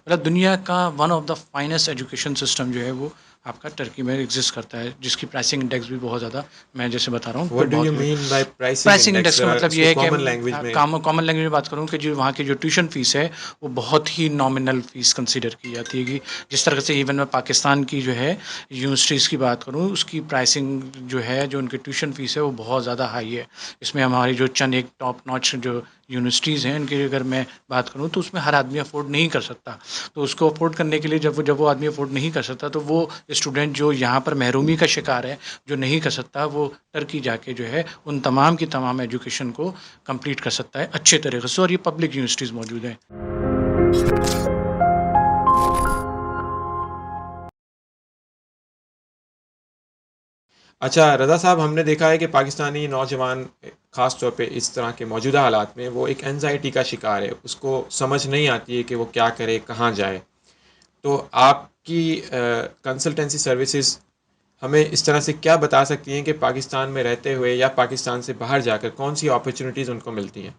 मतलब दुनिया का one of the finest education system जो है वो आपका टर्की में एग्जिस्ट करता है, जिसकी प्राइसिंग इंडेक्स भी बहुत ज़्यादा, मैं जैसे बता रहा हूँ कोई व्हाट डू बहुत यू लोग। Mean by pricing pricing index, index का ज़रा मतलब ये इसको है कि कॉमन लैंग्वेज में। कॉमन लैंग्वेज में बात करूँ कि जो वहाँ की जो ट्यूशन फ़ीस है वो बहुत ही नॉमिनल फ़ीस कंसीडर की जाती है। कि जिस तरह से इवन मैं पाकिस्तान की जो है यूनिवर्सिटीज़ की बात करूँ, उसकी प्राइसिंग जो है, जो उनकी ट्यूशन फ़ीस है वो बहुत ज़्यादा हाई है। इसमें हमारी जो चंद एक टॉप नॉच जो यूनिवर्सिटीज़ हैं, उनकी अगर मैं बात करूँ तो उसमें हर आदमी अफोर्ड नहीं कर सकता। तो उसको अफोर्ड करने के लिए जब वो आदमी अफोर्ड नहीं कर सकता, तो वो स्टूडेंट जो यहाँ पर महरूमी का शिकार है, जो नहीं कर सकता, वो टर्की जाके जो है उन तमाम की तमाम एजुकेशन को कंप्लीट कर सकता है अच्छे तरीके से। और ये पब्लिक यूनिवर्सिटीज़ मौजूद हैं। अच्छा रज़ा साहब, हमने देखा है कि पाकिस्तानी नौजवान ख़ास तौर पे इस तरह के मौजूदा हालात में वो एक एंजाइटी का शिकार है, उसको समझ नहीं आती है कि वो क्या करे, कहाँ जाए। तो आपकी कंसल्टेंसी सर्विसेज हमें इस तरह से क्या बता सकती हैं कि पाकिस्तान में रहते हुए या पाकिस्तान से बाहर जाकर कौन सी अपॉर्चुनिटीज़ उनको मिलती हैं?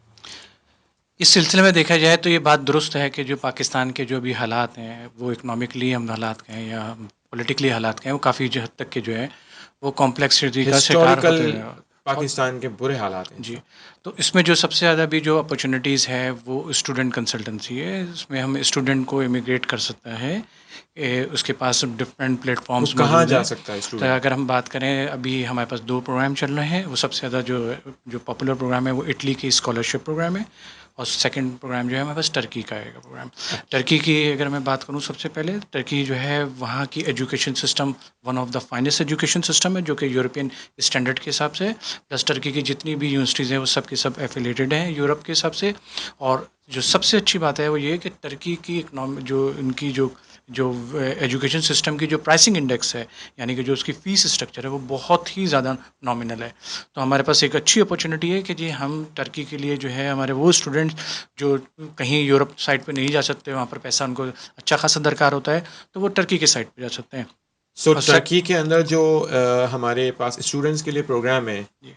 इस सिलसिले में देखा जाए तो ये बात दुरुस्त है कि जो पाकिस्तान के जो भी हालात हैं, वो इकनॉमिकली हम हालात कहें या पॉलिटिकली हालात कहें, वो काफ़ी हद तक के जो है वो कॉम्प्लेक्सिटी का शिकार हिस्टोरिकल होते हैं। और पाकिस्तान के बुरे हालात हैं इस जी, वक्त। तो इसमें जो सबसे ज़्यादा भी जो अपॉर्चुनिटीज़ है वो स्टूडेंट कंसल्टेंसी है। इसमें हम स्टूडेंट को इमिग्रेट कर सकता है। उसके पास डिफरेंट वो प्लेटफॉर्म्स कहाँ मौजूद जा हैं। सकता है तो स्टूडेंट? अगर हम बात करें, अभी हमारे पास 2 प्रोग्राम चल रहे हैं। वो सबसे ज़्यादा जो पॉपुलर प्रोग्राम है वो इटली की स्कॉलरशिप प्रोग्राम है, और सेकंड प्रोग्राम जो है हमारे पास टर्की का है प्रोग्राम। अच्छा। टर्की की अगर मैं बात करूँ, सबसे पहले टर्की जो है वहाँ की education system one of the finest education system है, जो कि यूरोपियन स्टैंडर्ड के हिसाब से। प्लस टर्की की जितनी भी यूनिवर्सिटीज़ हैं वो सब की सब एफिलेटेड हैं यूरोप के हिसाब से। और जो सबसे अच्छी बात है वो ये है कि टर्की की इकनॉमी जो इनकी जो जो एजुकेशन सिस्टम की जो प्राइसिंग इंडेक्स है, यानी कि जो उसकी फ़ीस स्ट्रक्चर है, वो बहुत ही ज़्यादा नॉमिनल है। तो हमारे पास एक अच्छी अपॉर्चुनिटी है कि जी हम टर्की के लिए जो है, हमारे वो स्टूडेंट्स जो कहीं यूरोप साइड पे नहीं जा सकते, वहाँ पर पैसा उनको अच्छा खासा दरकार होता है, तो वो टर्की के साइड पे जा सकते हैं। सो और टर्की के अंदर जो हमारे पास स्टूडेंट्स के लिए प्रोग्राम है, जी,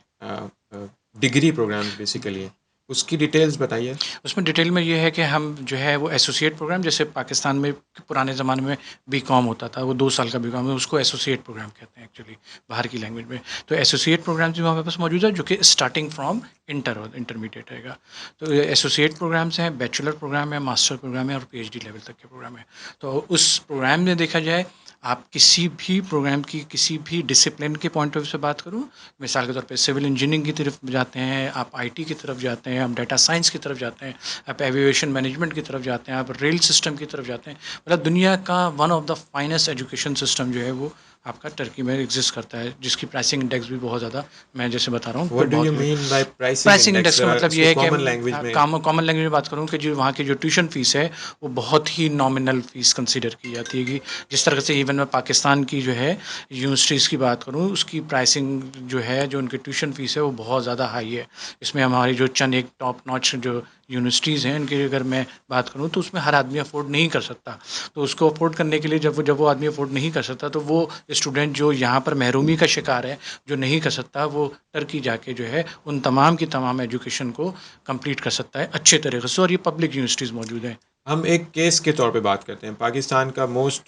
डिग्री प्रोग्राम्स बेसिकली, उसकी डिटेल्स बताइए। उसमें डिटेल में ये है कि हम जो है वो एसोसिएट प्रोग्राम, जैसे पाकिस्तान में पुराने ज़माने में बीकॉम होता था, वो 2 साल का बीकॉम है, उसको एसोसिएट प्रोग्राम कहते हैं एक्चुअली बाहर की लैंग्वेज में। तो एसोसिएट प्रोग्राम्स भी हमारे पास मौजूद है, जो कि स्टार्टिंग फ्रॉम इंटरमीडिएट रहेगा। तो ये एसोसिएट प्रोग्राम्स हैं, बैचलर प्रोग्राम है, मास्टर प्रोग्राम है, और पीएचडी लेवल तक के प्रोग्राम है। तो उस प्रोग्राम में देखा जाए, आप किसी भी प्रोग्राम की किसी भी डिसिप्लिन के पॉइंट ऑफ व्यू से बात करूँ, मिसाल के तौर पे सिविल इंजीनियरिंग की तरफ जाते हैं, आप आईटी की तरफ जाते हैं, आप डाटा साइंस की तरफ जाते हैं, आप एविएशन मैनेजमेंट की तरफ जाते हैं, आप रेल सिस्टम की तरफ जाते हैं। मतलब दुनिया का one of the finest education system जो है वो आपका टर्की में एग्जिस्ट करता है, जिसकी प्राइसिंग इंडेक्स भी बहुत ज़्यादा, मैं जैसे बता रहा हूँ कोई व्हाट डू यू बहुत लोग। Mean by pricing pricing index, index का ज़रा मतलब ये इसको है कि कॉमन लैंग्वेज में। कॉमन लैंग्वेज में बात करूँ कि जो वहाँ की जो ट्यूशन फ़ीस है वो बहुत ही नॉमिनल फ़ीस कंसीडर की जाती है। कि जिस तरह से इवन मैं पाकिस्तान की जो है यूनिवर्सिटीज़ की बात करूँ, उसकी प्राइसिंग जो है, जो उनकी ट्यूशन फ़ीस है वो बहुत ज़्यादा हाई है। इसमें हमारी जो चंद एक टॉप नॉच जो यूनिवर्सिटीज़ हैं, उनकी अगर मैं बात करूँ तो उसमें हर आदमी अफोर्ड नहीं कर सकता। तो उसको अफोर्ड करने के लिए जब वो आदमी अफोर्ड नहीं कर सकता, तो वो स्टूडेंट जो यहाँ पर महरूमी का शिकार है, जो नहीं कर सकता, वो टर्की जाके जो है उन तमाम की तमाम एजुकेशन को कंप्लीट कर सकता है अच्छे तरीके से। और ये पब्लिक यूनिवर्सिटीज़ मौजूद हैं। हम एक केस के तौर पे बात करते हैं। पाकिस्तान का मोस्ट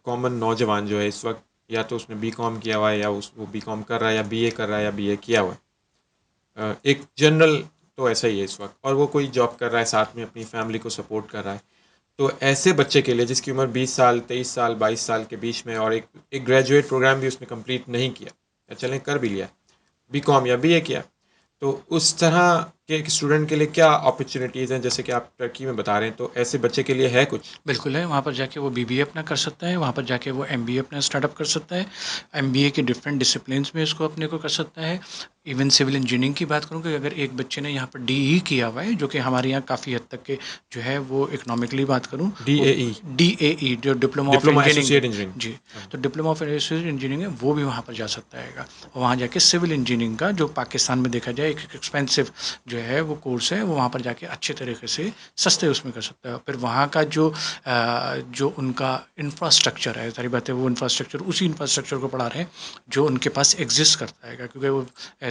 कॉमन नौजवान जो है इस वक्त, या तो उसने बीकॉम किया हुआ है, या वो बीकॉम कर रहा है, या बीए कर रहा है, या बीए किया हुआ है। एक जनरल तो ऐसा ही है इस वक्त, और वो कोई जॉब कर रहा है, साथ में अपनी फैमिली को सपोर्ट कर रहा है। तो ऐसे बच्चे के लिए जिसकी उम्र 20 साल, 23 साल, 22 साल के बीच में, और एक ग्रेजुएट प्रोग्राम भी उसने कंप्लीट नहीं किया, या चलें कर भी लिया, बीकॉम या बीए किया, तो उस तरह के एक स्टूडेंट के लिए क्या अपॉर्चुनिटीज़ हैं? जैसे कि आप टर्की में बता रहे हैं, तो ऐसे बच्चे के लिए है कुछ? बिल्कुल है, वहाँ पर जाके वो बीबीए अपना कर सकता है, वहाँ पर जाके वो एमबीए अपना स्टार्टअप कर सकता है। एमबीए के डिफरेंट डिसिप्लिन्स में इसको अपने को कर सकता है। इवन सिविल इंजीनियरिंग की बात करूँ कि अगर एक बच्चे ने यहाँ पर डीई किया हुआ है, जो कि हमारे यहाँ काफ़ी हद तक के जो है वो इकोनॉमिकली बात करूँ, वो डीएई, डीएई जो diploma of diploma engineering associate है। इंजीनियरिंग। जी, हाँ। तो डिप्लोमा ऑफ एसोसिएट इंजीनियरिंग है, वो भी वहाँ पर जा सकता है। और वहाँ जाके सिविल इंजीनियरिंग का, जो पाकिस्तान में देखा जाए एक एक्सपेंसिव जो है वो कोर्स है, वो वहाँ पर जाके अच्छे तरीके से सस्ते उसमें कर सकता है। फिर वहाँ का जो उनका इंफ्रास्ट्रक्चर है, सारी बातें वो इंफ्रास्ट्रक्चर उसी इंफ्रास्ट्रक्चर को पढ़ा रहे हैं जो उनके पास एग्जिस्ट करता है, क्योंकि वो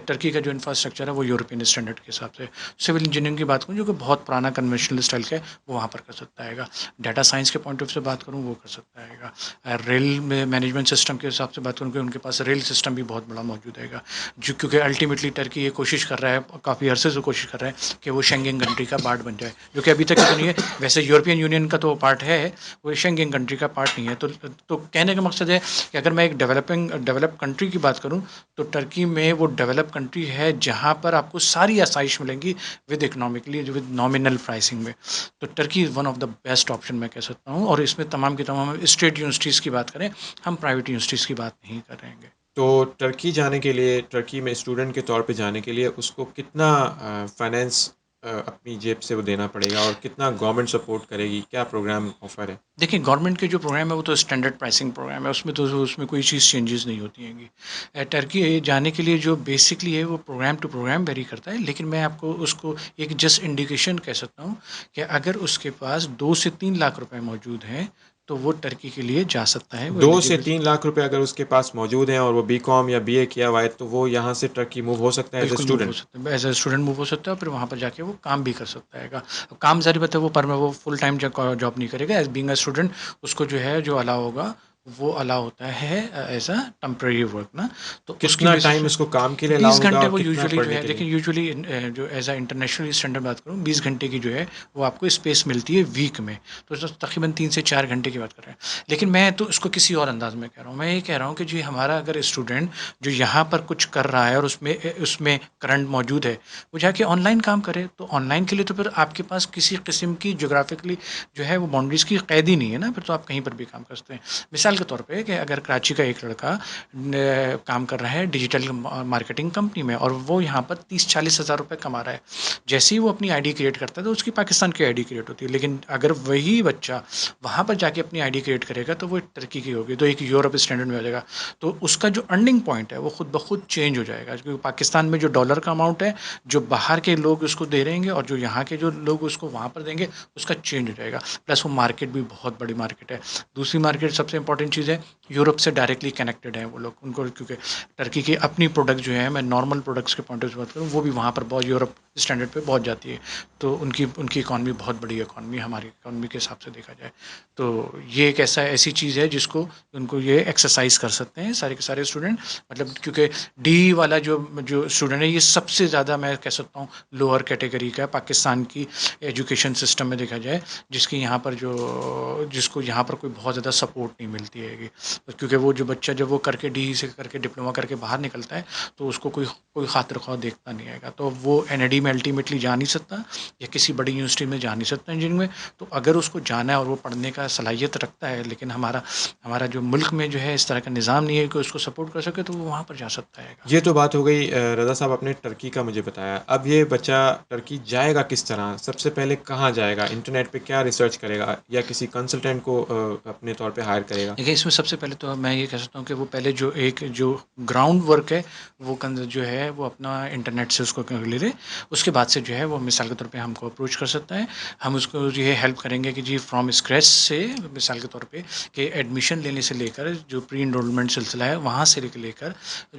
टर्की का जो इंफ्रास्ट्रक्चर है वो यूरोपियन स्टैंडर्ड के हिसाब से। सिविल इंजीनियरिंग की बात करूँ जो कि बहुत पुराना कन्वेंशनल स्टाइल का है, वो वहाँ पर कर सकता है। डाटा साइंस के पॉइंट ऑफ से बात करूँ वो कर सकता है। रेल में मैनेजमेंट सिस्टम के हिसाब से बात करूँ कि उनके पास रेल सिस्टम भी बहुत बड़ा मौजूद है, जो क्योंकि अल्टीमेटली टर्की ये कोशिश कर रहा है, काफ़ी अरसे से कोशिश कर रहा है कि वो शेंगेन कंट्री का पार्ट बन जाए, जो कि अभी तक तो नहीं है। वैसे यूरोपियन यूनियन का तो पार्ट है, वो शेंगेन कंट्री का पार्ट नहीं है। तो कहने का मकसद है कि अगर मैं एक डेवलप कंट्री की बात करूँ तो टर्की में वो डेवलप कंट्री है जहाँ पर आपको सारी आसाइश मिलेंगी with economically, with nominal pricing में। तो Turkey is one of the best option मैं कह सकता हूँ। और इसमें तमाम की तमाम स्टेट यूनिवर्सिटीज़ की बात करें, हम प्राइवेट यूनिवर्सिटीज़ की बात नहीं करेंगे। तो टर्की जाने के लिए, टर्की में स्टूडेंट के तौर पे जाने के लिए उसको कितना फाइनेंस अपनी जेब से वो देना पड़ेगा, और कितना गवर्नमेंट सपोर्ट करेगी, क्या प्रोग्राम ऑफर है? देखिए, गवर्नमेंट के जो प्रोग्राम है वो तो स्टैंडर्ड प्राइसिंग प्रोग्राम है, उसमें कोई चीज़ चेंजेस नहीं होती हैंगी। टर्की जाने के लिए जो बेसिकली है वो प्रोग्राम टू प्रोग्राम वेरी करता है, लेकिन मैं आपको उसको एक जस्ट इंडिकेशन कह सकता हूँ कि अगर उसके पास 2 से 3 लाख रुपए मौजूद हैं तो वो टर्की के लिए जा सकता है, वो 2 से एलिजिबल। 3 लाख रुपए अगर उसके पास मौजूद हैं और वो बीकॉम या बीए किया हुआ है, तो वो यहाँ से टर्की मूव हो सकता है एज ए बिल्कुल मूव हो स्टूडेंट? सकता है, एज ए स्टूडेंट मूव हो सकता है, और फिर वहाँ पर जाके वो काम भी कर सकता है। काम ज़ाहिर बात है वो फुल टाइम जॉब नहीं करेगा, एज बीइंग अ स्टूडेंट उसको जो है जो अलाउ होगा वो अलाउ होता है एज अ टेम्परेरी वर्क ना। तो उसकी कितना बेसिस टाइम पे उसको काम के लिए अलाउ 20 होगा घंटे और वो कितना यूजुअली जो पढ़ने है, के लिए? लेकिन यूजुअली जो एज अ इंटरनेशनल स्टैंडर्ड बात करूँ 20 घंटे की जो है वो आपको स्पेस मिलती है वीक में। तो तकरीबन 3 से 4 घंटे की बात कर रहे हैं। लेकिन मैं तो इसको किसी और अंदाज में कह रहा हूँ, मैं ये कह रहा हूँ कि जी हमारा अगर स्टूडेंट जो यहाँ पर कुछ कर रहा है और उसमें उसमें करंट मौजूद है, वो जाके ऑनलाइन काम करे, तो ऑनलाइन के लिए तो फिर आपके पास किसी किस्म की जोग्राफिकली जो है वो बाउंड्रीज़ की कैद ही नहीं है ना, फिर तो आप कहीं पर भी काम कर सकते हैं। मिसाल के तौर पे कि अगर कराची का एक लड़का काम कर रहा है डिजिटल मार्केटिंग कंपनी में और वो यहाँ पर 30-40 हज़ार रुपये कमा रहा है, जैसे ही वो अपनी आईडी क्रिएट करता है तो उसकी पाकिस्तान की आईडी क्रिएट होती है। लेकिन अगर वही बच्चा वहाँ पर जाके अपनी आईडी क्रिएट करेगा तो वो टर्की की होगी, तो एक यूरोप स्टैंडर्ड में हो जाएगा। तो उसका जो अर्निंग पॉइंट है वो खुद ब खुद चेंज हो जाएगा, क्योंकि पाकिस्तान में जो डॉलर का अमाउंट है जो बाहर के लोग उसको दे रहेंगे और जो यहाँ के जो लोग उसको वहाँ पर देंगे उसका चेंज हो जाएगा। प्लस वो मार्केट भी बहुत बड़ी मार्केट है। दूसरी मार्केट सबसे इंपॉर्टेंट चीज़ है, यूरोप से डायरेक्टली कनेक्टेड है वो लोग, उनको क्योंकि टर्की की अपनी प्रोडक्ट जो है, मैं नॉर्मल प्रोडक्ट्स के पॉइंट ऑफ से बात करूँ, वो भी वहाँ पर बहुत यूरोप स्टैंडर्ड पे पहुँच जाती है। तो उनकी उनकी इकॉनमी बहुत बड़ी इकॉनमी, हमारी इकॉनमी के हिसाब से देखा जाए तो ये एक ऐसी चीज़ है जिसको उनको ये एक्सरसाइज कर सकते हैं सारे के सारे स्टूडेंट। मतलब क्योंकि डी वाला जो जो स्टूडेंट है ये सबसे ज़्यादा मैं कह सकता हूँ लोअर कैटेगरी का पाकिस्तान की एजुकेशन सिस्टम में देखा जाए, जिसकी यहाँ पर जिसको यहाँ पर कोई बहुत ज़्यादा सपोर्ट नहीं मिलती है, क्योंकि वो जो बच्चा जब वो करके डी से करके डिप्लोमा करके बाहर निकलता है तो उसको कोई कोई खातिर ख्वाह देखता नहीं आएगा, तो वो एनएडी में अल्टीमेटली जा नहीं सकता या किसी बड़ी यूनिवर्सिटी में जा नहीं सकता इंजीनियरिंग में। तो अगर उसको जाना है और वो पढ़ने का सलाहियत रखता है, लेकिन हमारा हमारा जो मुल्क में जो है इस तरह का निज़ाम नहीं है कि उसको सपोर्ट कर सके, तो वो वहाँ पर जा सकता है। ये तो बात हो गई, रज़ा साहब आपने टर्की का मुझे बताया। अब ये बच्चा टर्की जाएगा किस तरह? सबसे पहले कहाँ जाएगा? इंटरनेट पे क्या रिसर्च करेगा, या किसी कंसल्टेंट को अपने तौर पे हायर करेगा? देखिए, इसमें सबसे पहले तो मैं ये कह सकता हूँ कि वो पहले जो ग्राउंड वर्क है वो जो है वो अपना इंटरनेट से उसको कर ले। उसके बाद से जो है वो मिसाल के तौर पे हमको अप्रोच कर सकता है। हम उसको ये हेल्प करेंगे कि जी फ्रॉम स्क्रैच से, मिसाल के तौर पे कि एडमिशन लेने से लेकर जो प्री इनरोलमेंट सिलसिला है वहाँ से लेकर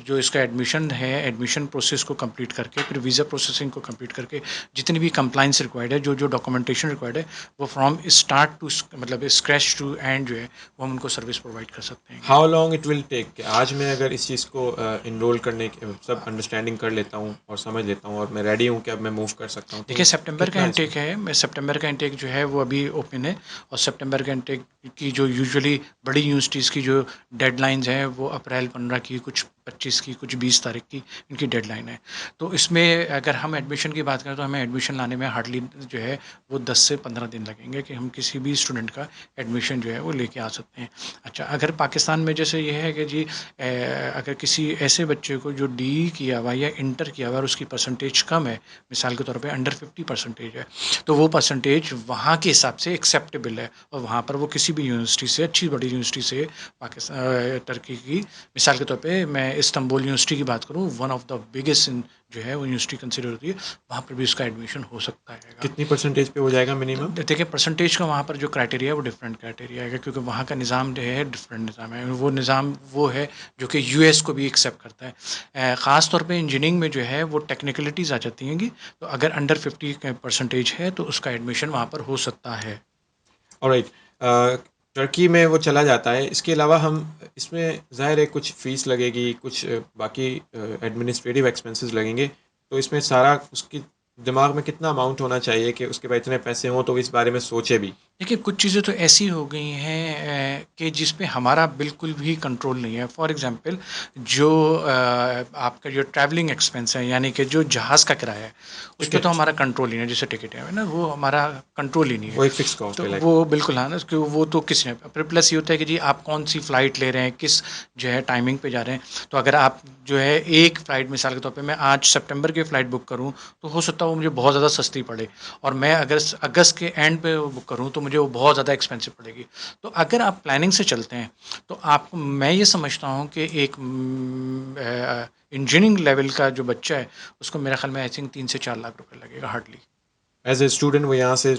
जो इसका एडमिशन है, एडमिशन प्रोसेस को कंप्लीट करके फिर वीज़ा प्रोसेसिंग को कंप्लीट करके जितनी भी कंप्लाइंस रिक्वायर्ड है, जो डॉक्यूमेंटेशन रिक्वायर्ड है, वो फ्रॉम स्टार्ट टू मतलब स्क्रैच टू एंड जो है वो हम उनको सर्विस प्रोवाइड कर सकते हैं। How long it will take? कि आज मैं अगर इस चीज़ को इनरोल करने के सब अंडरस्टैंडिंग कर लेता हूँ और समझ लेता हूँ और मैं रेडी हूँ कि अब मैं मूव कर सकता हूँ, तो देखिए, सितंबर का कितना इनटेक इसमें? है, मैं सितंबर का इनटेक जो है वो अभी ओपन है। और सितंबर का इनटेक की जो यूजुअली बड़ी यूनिवर्सिटीज़ की जो डेडलाइंस हैं वो अप्रैल 15 की, कुछ 25 की, कुछ 20 तारीख की इनकी डेडलाइन है। तो इसमें अगर हम एडमिशन की बात करें तो हमें एडमिशन लाने में हार्डली जो है वो 10 से 15 दिन लगेंगे कि हम किसी भी स्टूडेंट का एडमिशन जो है वो लेके आ सकते हैं। अच्छा, अगर पाकिस्तान में जैसे ये है कि जी अगर किसी ऐसे बच्चे को जो डी किया हुआ या इंटर किया हुआ और उसकी परसेंटेज कम है, मिसाल के तौर पे अंडर 50% है, तो वो परसेंटेज वहाँ के हिसाब से एक्सेप्टेबल है और वहाँ पर वो किसी भी यूनिवर्सिटी से, अच्छी बड़ी यूनिवर्सिटी से, पाकिस्तान टर्की की मिसाल के तौर पे मैं इस्तांबुल यूनिवर्सिटी की बात करूँ, one of the biggest in जो है वो यूनिवर्सिटी कंसिडर होती है, वहाँ पर भी इसका एडमिशन हो सकता है। कितनी परसेंटेज पे हो जाएगा मिनिमम? देखिए परसेंटेज का वहाँ पर जो क्राइटेरिया है वो डिफरेंट क्राइटेरिया है, क्योंकि वहाँ का निज़ाम जो है डिफरेंट निज़ाम है। वो निज़ाम वो है जो कि यूएस को भी एक्सेप्ट करता है। ख़ास तौर पे इंजीनियरिंग में जो है वो टेक्निकलिटीज़ आ जाती हैं, तो अगर अंडर 50% है तो उसका एडमिशन वहाँ पर हो सकता है। ऑलराइट। टर्की में वो चला जाता है, इसके अलावा हम इसमें ज़ाहिर है कुछ फ़ीस लगेगी, कुछ बाकी एडमिनिस्ट्रेटिव एक्सपेंसेस लगेंगे, तो इसमें सारा उसकी दिमाग में कितना अमाउंट होना चाहिए कि उसके पास इतने पैसे हों तो वो इस बारे में सोचे भी? देखिए कुछ चीज़ें तो ऐसी हो गई हैं कि जिस पे हमारा बिल्कुल भी कंट्रोल नहीं है। फॉर एग्जांपल जो आपका जो ट्रैवलिंग एक्सपेंस है, यानी कि जो जहाज़ का किराया है, उस पे तो टिकट, हमारा कंट्रोल ही नहीं है। जैसे टिकट है ना, वो हमारा कंट्रोल ही नहीं है। वो एक फ़िक्स कॉस्ट तो है लाइक। वो बिल्कुल हाँ ना, उसके वो तो किसी ने फिर प्लस ये होता है कि जी आप कौन सी फ़्लाइट ले रहे हैं, किस जो है टाइमिंग पे जा रहे हैं। तो अगर आप जो है एक फ़्लाइट मिसाल के तौर पे मैं आज सितंबर की फ़्लाइट बुक करूँ, तो हो सकता है वो मुझे बहुत ज़्यादा सस्ती पड़े, और मैं अगर अगस्त के एंड पे बुक करूँ तो मुझे वो बहुत ज़्यादा एक्सपेंसिव पड़ेगी। तो अगर आप प्लानिंग से चलते हैं तो आप, मैं ये समझता हूँ कि एक इंजीनियरिंग लेवल का जो बच्चा है उसको मेरे ख्याल में आई थिंक 3 से 4 लाख रुपए लगेगा हार्डली। एज़ ए स्टूडेंट वो यहाँ से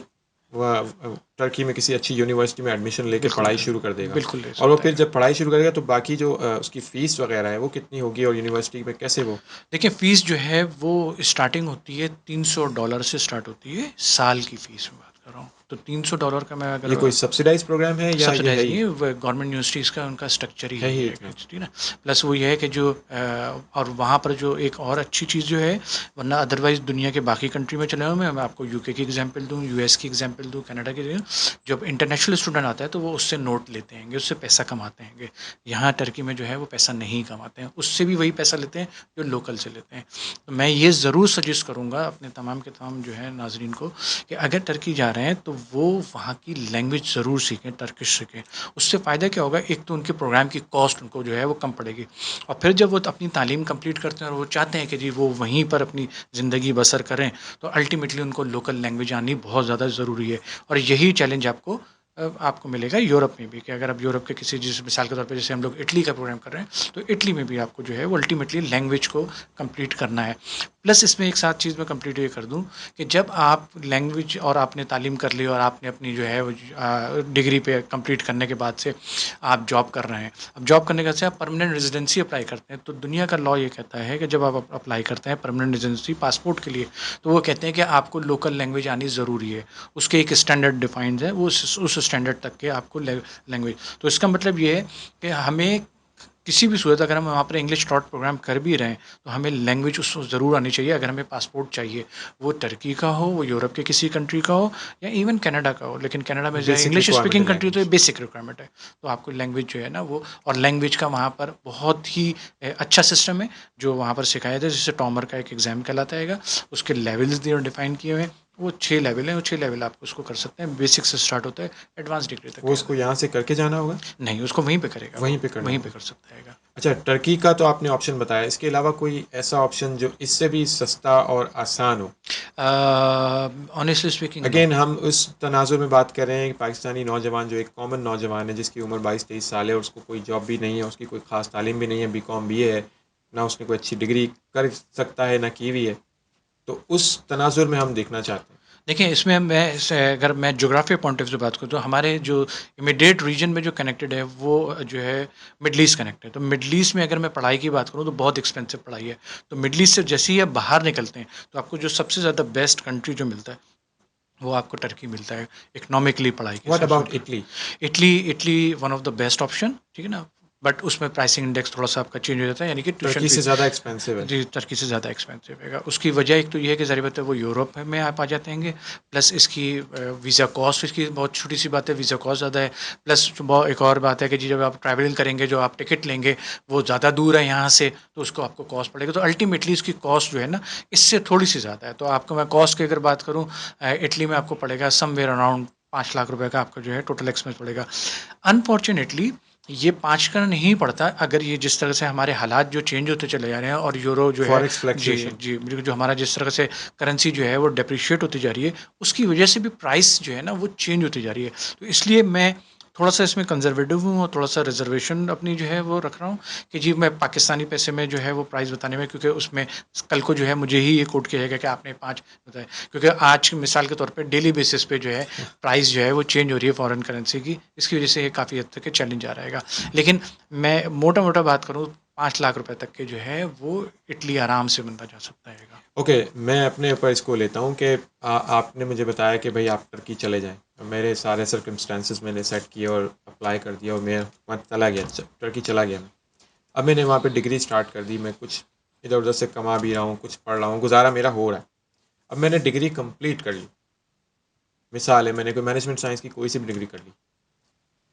टर्की में किसी अच्छी यूनिवर्सिटी में एडमिशन लेके बिल्कुल पढ़ाई शुरू कर देगा। बिल्कुल ले और वो सकता फिर है। जब पढ़ाई शुरू करेगा तो बाकी जो उसकी फ़ीस वगैरह है वो कितनी होगी और यूनिवर्सिटी में कैसे वो? देखिए फ़ीस जो है वो स्टार्टिंग होती है $300 से स्टार्ट होती है, साल की फ़ीस में बात कर रहा हूँ। तो $300 का मैं ये अगर कोई सब्सिडाइज़ प्रोग्राम है या ये है सब्सिडाइज़ नहीं ही? है, वो गवर्नमेंट यूनिवर्सिटीज़ का उनका स्ट्रक्चर ही है यही ही है इतना? ठीक ना। प्लस वो ये है कि जो और वहाँ पर जो एक और अच्छी चीज़ जो है, वरना अदरवाइज़ दुनिया के बाकी कंट्री में चले जाऊँ मैं आपको यूके की एग्जांपल दूँ, यूएस की एग्जांपल दूँ, कनाडा की दूँ। जब इंटरनेशनल स्टूडेंट आता है तो वो उससे नोट लेते हैं, उससे पैसा कमाते हैं। यहाँ टर्की में जो है वो पैसा नहीं कमाते हैं, उससे भी वही पैसा लेते हैं जो लोकल से लेते हैं। तो मैं ये ज़रूर सजेस्ट करूँगा अपने तमाम के तमाम जो है नाजरीन को कि अगर टर्की जा रहे हैं तो वो वहाँ की लैंग्वेज ज़रूर सीखें, टर्किश सीखें। उससे फ़ायदा क्या होगा, एक तो उनके प्रोग्राम की कॉस्ट उनको जो है वो कम पड़ेगी, और फिर जब वो अपनी तालीम कंप्लीट करते हैं और वो चाहते हैं कि जी वो वहीं पर अपनी ज़िंदगी बसर करें, तो अल्टीमेटली उनको लोकल लैंग्वेज आनी बहुत ज़्यादा ज़रूरी है। और यही चैलेंज आपको मिलेगा यूरोप में भी, कि अगर आप यूरोप के किसी, जिस मिसाल के तौर पे जैसे हम लोग इटली का प्रोग्राम कर रहे हैं, तो इटली में भी आपको जो है वो अल्टीमेटली लैंग्वेज को कंप्लीट करना है। प्लस इसमें एक साथ चीज़ मैं कंप्लीट ये कर दूं कि जब आप लैंग्वेज और आपने तालीम कर ली और आपने अपनी जो है वो डिग्री पे कंप्लीट करने के बाद से आप जॉब कर रहे हैं, अब जॉब करने के बाद से आप परमानेंट रेजिडेंसी अप्लाई करते हैं, तो दुनिया का लॉ ये कहता है कि जब आप अप्लाई करते हैं परमानेंट रेजिडेंसी पासपोर्ट के लिए, तो वो कहते हैं कि आपको लोकल लैंग्वेज आनी ज़रूरी है। उसके एक स्टैंडर्ड डिफाइंड है, वो उस स्टैंडर्ड तक के आपको लैंग्वेज। तो इसका मतलब ये है कि हमें किसी भी सूरत अगर हम वहाँ पर इंग्लिश टॉट प्रोग्राम कर भी रहे हैं तो हमें लैंग्वेज उसको ज़रूर आनी चाहिए। अगर हमें पासपोर्ट चाहिए, वो टर्की का हो, वो यूरोप के किसी कंट्री का हो, या इवन कनाडा का हो, लेकिन कनाडा में जो है बेसिक इंग्लिश रिक्वायरमेंट है स्पीकिंग कंट्री तो ये लैंग्वेज। बेसिक रिक्वायरमेंट है। तो आपको लैंग्वेज जो है ना वो, और लैंग्वेज का वहाँ पर बहुत ही अच्छा सिस्टम है जो वहाँ पर सिखाया था, जैसे टॉमर का एक एग्ज़ाम कहलाता है। उसके लेवल्स दिए और डिफाइन किए हुए हैं, वो 6 लेवल हैं, वो 6 लेवल आप उसको कर सकते हैं। बेसिक से स्टार्ट होता है, एडवांस डिग्री तक वो उसको गया। यहाँ से करके जाना होगा? नहीं, उसको वहीं पे करेगा, वहीं वो पे करना वहीं पे होगा? कर सकता है। अच्छा, टर्की का तो आपने ऑप्शन बताया, इसके अलावा कोई ऐसा ऑप्शन जो इससे भी सस्ता और आसान हो? Honestly speaking no. अगेन हम उस तनाजुर में बात कर रहे हैं कि पाकिस्तानी नौजवान जो एक कॉमन नौजवान है जिसकी उम्र 22-23 साल है और उसको कोई जॉब भी नहीं है, उसकी कोई ख़ास तालीम भी नहीं है, बीकॉम बीए है, ना उसने कोई अच्छी डिग्री कर सकता है ना की हुई है, तो उस तनाजुर में हम देखना चाहते हैं। देखिए इसमें अगर मैं ज्योग्राफी पॉइंट ऑफ व्यू से बात करूँ तो हमारे जो इमीडिएट रीजन में जो कनेक्टेड है वो जो है मिडल ईस्ट कनेक्ट है। तो मिडल ईस्ट में अगर मैं पढ़ाई की बात करूँ तो बहुत एक्सपेंसिव पढ़ाई है। तो मिडल ईस्ट से जैसे ही आप बाहर निकलते हैं तो आपको जो सबसे ज़्यादा बेस्ट कंट्री जो मिलता है वो आपको टर्की मिलता है, इकोनॉमिकली पढ़ाई के व्हाट हिसाब से अबाउट उनका। Italy? Italy Italy one of the best option, ठीक है ना। बट उसमें प्राइसिंग इंडेक्स थोड़ा सा आपका चेंज हो जाता है, यानी कि ट्यूशन टर्की से फीस। ज़्यादा एक्सपेंसिव है। जी, टर्की से ज़्यादा एक्सपेंसिव है। उसकी वजह एक तो ये है कि ज़ाहिर बात है वो यूरोप में आप आ जाते हैं, प्लस इसकी वीज़ा कॉस्ट, इसकी बहुत छोटी सी बात है, वीज़ा कॉस्ट ज़्यादा है। प्लस एक और बात है कि जी जब आप ट्रैवलिंग करेंगे, जो आप टिकट लेंगे वो ज़्यादा दूर है यहाँ से, तो उसको आपको कॉस्ट पड़ेगा। तो अल्टीमेटली इसकी कॉस्ट जो है ना इससे थोड़ी सी ज़्यादा है। तो आपको मैं कॉस्ट की अगर बात करूँ, इटली में आपको पड़ेगा समवेयर अराउंड 5 लाख रुपए का आपका जो है टोटल एक्सपेंस पड़ेगा। अनफॉर्चुनेटली ये 5 का नहीं पड़ता, अगर ये जिस तरह से हमारे हालात जो चेंज होते चले जा रहे हैं और यूरो जो है, फॉरेक्स जी फ्लक्चुएशन। जी, जो हमारा जिस तरह से करेंसी जो है वो डेप्रिशिएट होती जा रही है, उसकी वजह से भी प्राइस जो है ना वो चेंज होती जा रही है। तो इसलिए मैं थोड़ा सा इसमें कंजर्वेटिव हूँ और थोड़ा सा रिजर्वेशन अपनी जो है वो रख रहा हूँ कि जी मैं पाकिस्तानी पैसे में जो है वो प्राइस बताने में, क्योंकि उसमें कल को जो है मुझे ही ये कोट किया जाएगा कि आपने 5 बताया, क्योंकि आज मिसाल के तौर पे डेली बेसिस पे जो है प्राइस जो है वो चेंज हो रही है फॉरेन करेंसी की, इसकी वजह से ये काफ़ी हद तक चैलेंज आ रहेगा। लेकिन मैं मोटा मोटा बात करूँ, 5 लाख रुपए तक के जो है वो इटली आराम से बनता जा सकता है। ओके, मैं अपने ऊपर इसको लेता हूँ कि आपने मुझे बताया कि भाई आप टर्की चले जाएँ। मेरे सारे सर्कमस्टेंसेस मैंने सेट किए और अप्लाई कर दिया और मैं वहाँ चला गया, टर्की चला गया मैं। अब मैंने वहाँ पे डिग्री स्टार्ट कर दी, मैं कुछ इधर उधर से कमा भी रहा हूँ, कुछ पढ़ रहा हूँ, गुजारा मेरा हो रहा है। अब मैंने डिग्री कंप्लीट कर ली, मिसाल है मैंने कोई मैनेजमेंट साइंस की कोई सी भी डिग्री कर ली।